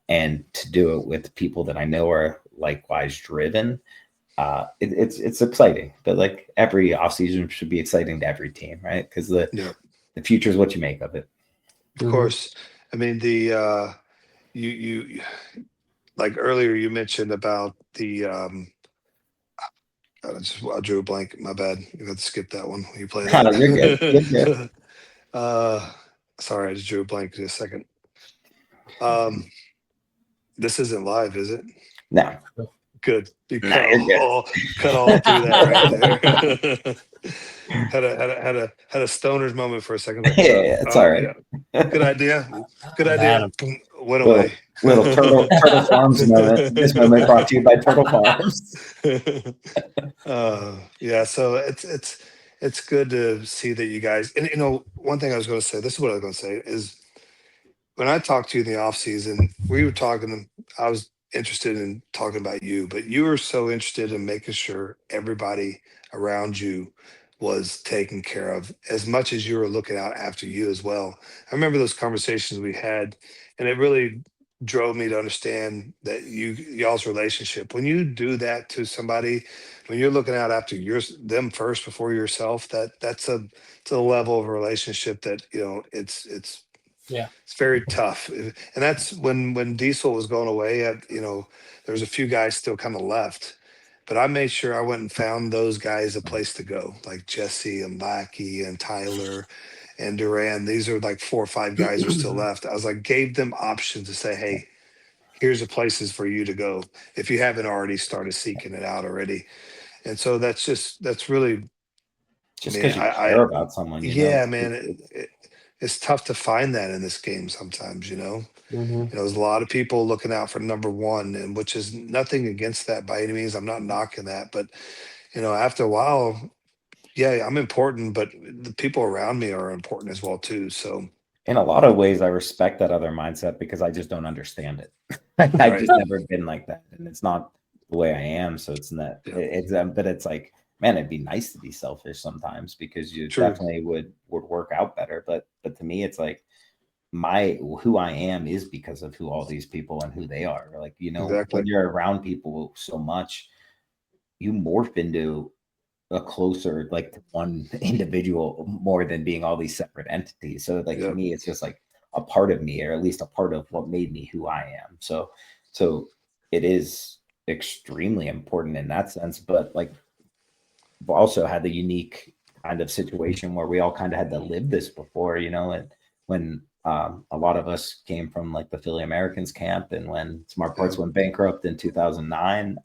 And to do it with people that I know are likewise driven. It's exciting, but like every offseason should be exciting to every team, right? Because the future is what you make of it. Of course. I mean, you like earlier you mentioned about the I drew a blank. My bad. You got to skip that one when you play that. You're good. You're good. Sorry, I just drew a blank in a second. This isn't live, is it? No. Good. You Nah, you're good. cut all through that right there. had a stoner's moment for a second. Like, Yeah, it's all right. yeah. Good idea. Good I've had idea. 'em. Boom, went Little, away. little Turtle Farms moment. This moment brought to you by Turtle Farms. Yeah, so it's good to see that you guys, and one thing I was going to say, this is what I was going to say, is when I talked to you in the off season, we were talking, I was interested in talking about you, but you were so interested in making sure everybody around you was taken care of as much as you were looking out after you as well. I remember those conversations we had, and it really drove me to understand that y'all's relationship, when you do that to somebody, when you're looking out after them first before yourself, that's a level of relationship that Yeah. it's very tough. And that's when Diesel was going away, there was a few guys still kind of left, but I made sure I went and found those guys a place to go, like Jesse and Lackey and Tyler and Duran. These are like 4 or 5 guys are still left. I was like, gave them options to say, hey, here's the places for you to go if you haven't already started seeking it out already. And so that's really, Just man, because you care about someone, yeah, man, it's tough to find that in this game sometimes. Mm-hmm. There's a lot of people looking out for number one, and which is nothing against that by any means. I'm not knocking that, but after a while, yeah, I'm important, but the people around me are important as well too. So in a lot of ways, I respect that other mindset because I just don't understand it. I've right, just never been like that, and it's not the way I am. So it's not. yeah, But it's like, man, it'd be nice to be selfish sometimes because you true, definitely would work out better. But to me, it's like who I am is because of who all these people and who they are. Like exactly, when you're around people so much, you morph into a closer like to one individual more than being all these separate entities. So like to yeah, me, it's just like a part of me, or at least a part of what made me who I am. So it is extremely important in that sense. But like we've also had the unique kind of situation where we all kind of had to live this before, and when a lot of us came from like the Philly Americans camp, and when Smart yeah, Parts went bankrupt in 2009,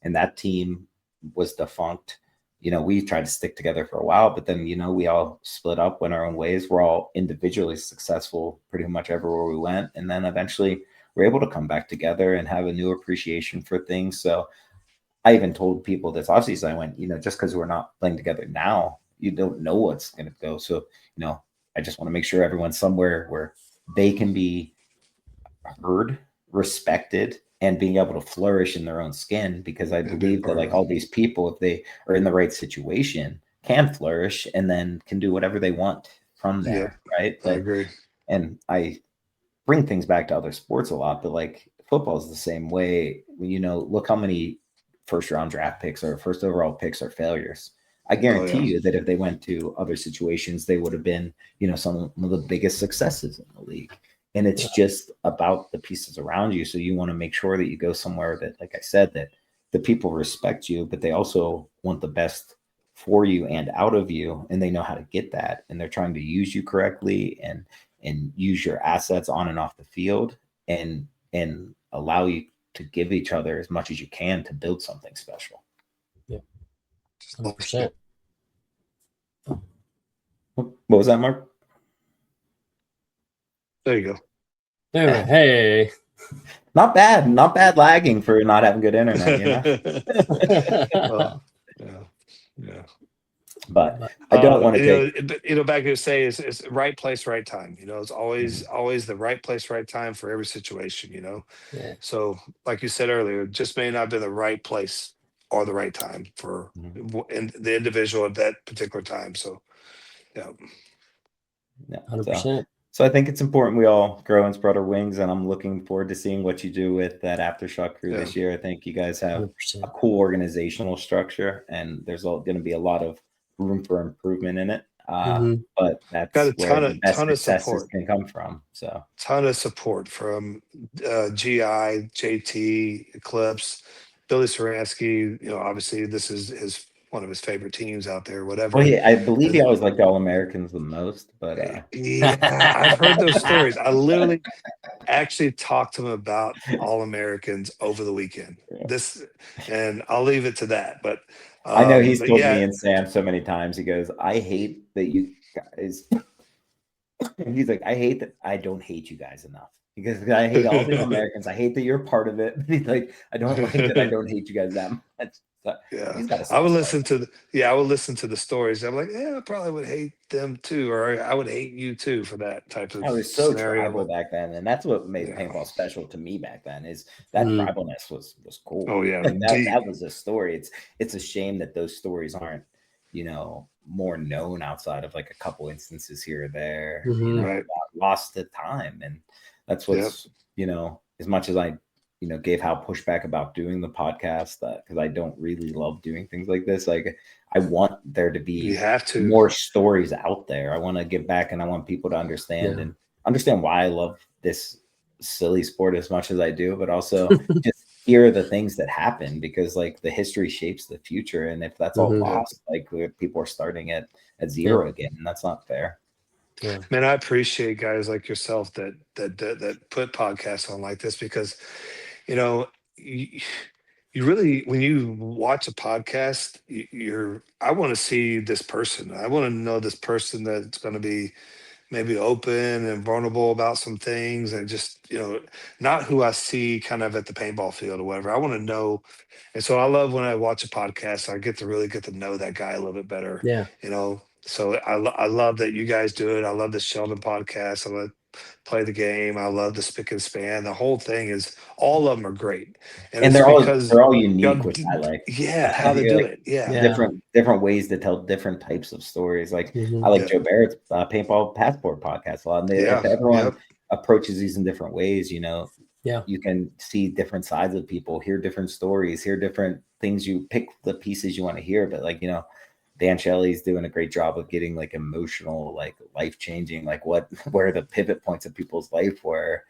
and that team was defunct. We tried to stick together for a while, but then, we all split up, went our own ways. We're all individually successful pretty much everywhere we went. And then eventually we're able to come back together and have a new appreciation for things. So I even told people this offseason, I went, just because we're not playing together now, you don't know what's going to go. So, I just want to make sure everyone's somewhere where they can be heard, respected, and being able to flourish in their own skin, because I and be a believe that part of like it. all these people, if they are in the right situation, can flourish and then can do whatever they want from Yep, there, right? I But agree. and I bring things back to other sports a lot, but like football is the same way. Look how many first round draft picks or first overall picks are failures. I Oh guarantee yeah, you that if they went to other situations, they would have been, some of the biggest successes in the league. And it's just about the pieces around you. So you want to make sure that you go somewhere that, like I said, that the people respect you, but they also want the best for you and out of you, and they know how to get that, and they're trying to use you correctly and use your assets on and off the field, and allow you to give each other as much as you can to build something special. Yeah. 100%. What was that, Mark? there you go. Anyway, hey. Not bad lagging for not having good internet, Well, yeah. But I don't want to take Back to say it's right place, right time. It's always the right place, right time for every situation. Yeah. So, like you said earlier, it just may not have been the right place or the right time for the individual at that particular time. So, yeah, yeah. 100%. So I think it's important we all grow and spread our wings, and I'm looking forward to seeing what you do with that Aftershock crew Yeah. this year. I think you guys have 100%. a cool organizational structure, and there's going to be a lot of room for improvement in it. But that's got a where the best ton of successes support. can come from. So Ton of support from GI, JT, Eclipse, Billy Saransky. Obviously, this is one of his favorite teams out there. Whatever. well, I believe he always liked All Americans the most, but Yeah, I've heard those stories. I literally, actually talked to him about All-Americans over the weekend. And I'll leave it to that. But I know he's but told yeah, me and Sam so many times. He goes, "I hate that you guys." He's like, "I hate that I don't hate you guys enough." Because I hate all the Americans. I hate that you're part of it. He's like, I don't like that I don't hate you guys that much. So yeah, he's got a I would soft spot. listen to I would listen to the stories. I'm like, yeah, I probably would hate them too, or I would hate you too for that type of I was so scenario. tribal But back then, and that's what made yeah, paintball special to me back then. Is that Mm. tribalness was cool. oh yeah, Like deep. that was a story. It's a shame that those stories aren't, more known outside of like a couple instances here or there. Mhm. Right. Lost to time, and that's what's as much as I gave Hal pushback about doing the podcast, because I don't really love doing things like this. Like I want there to be You have to. more stories out there. I want to give back, and I want people to understand and understand why I love this silly sport as much as I do, but also just hear the things that happen, because like the history shapes the future, and if that's all lost, like people are starting at zero again, and that's not fair. Yeah. Man, I appreciate guys like yourself that put podcasts on like this, because you really, when you watch a podcast, I want to see this person. I want to know this person that's going to be maybe open and vulnerable about some things, and just not who I see kind of at the paintball field or whatever. I want to know. And so I love when I watch a podcast, I get to know that guy a little bit better. Yeah. So I love that you guys do it. I love the Sheldon podcast. I love Play the Game. I love the Spick and Span. The whole thing is, all of them are great, And it's they're because all unique, which I like. Yeah, how they do it. Yeah. Different ways to tell different types of stories. Like I like Joe Barrett's Paintball Passport podcast a lot. And if everyone approaches these in different ways, you can see different sides of people, hear different stories, hear different things. You pick the pieces you want to hear, but like Dan Shelley's doing a great job of getting like emotional, like life changing, like where the pivot points of people's life were.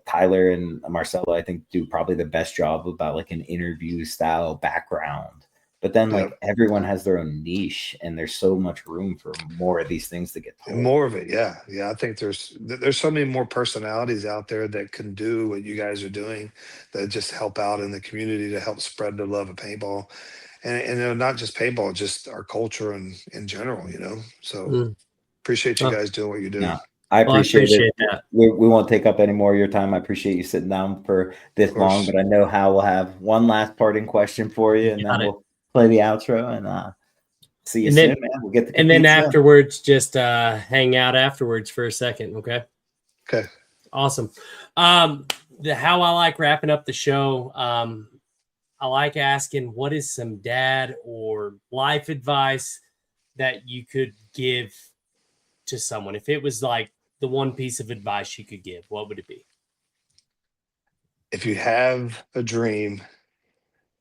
Tyler and Marcelo, I think, do probably the best job about like an interview style background. But then like everyone has their own niche, and there's so much room for more of these things to get told. More of it. Yeah. I think there's so many more personalities out there that can do what you guys are doing, that just help out in the community to help spread the love of paintball. And not just paintball, just our culture and in general, So appreciate you guys doing what you do. No, I appreciate it. That. We won't take up any more of your time. I appreciate you sitting down for this long, but I know Hal will have one last parting question for you, and then we'll play the outro and see you soon, man. We'll get the and then afterwards, just hang out afterwards for a second, okay? Okay. Awesome. How I like wrapping up the show, I like asking, what is some dad or life advice that you could give to someone? If it was like the one piece of advice you could give, what would it be? If you have a dream,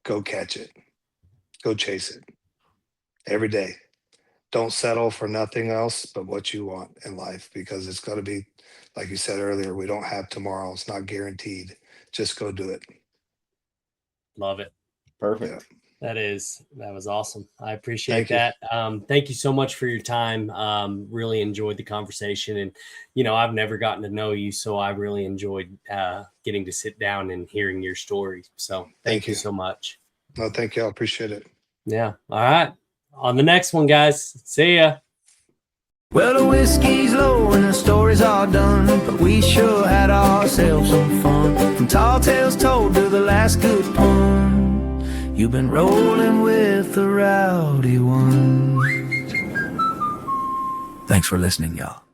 go catch it. Go chase it every day. Don't settle for nothing else but what you want in life, because it's going to be, like you said earlier, we don't have tomorrow. It's not guaranteed. Just go do it. Love it. Perfect. Yeah. That was awesome. I appreciate that. Thank you so much for your time. Really enjoyed the conversation, and I've never gotten to know you, so I really enjoyed getting to sit down and hearing your story. So thank you so much. No, thank you. I appreciate it. Yeah. All right. On the next one, guys. See ya. Well, the whiskey's low and the story's all done, but we sure had ourselves some fun. From tall tales told to the last good pun, you've been rolling with the rowdy ones. Thanks for listening, y'all.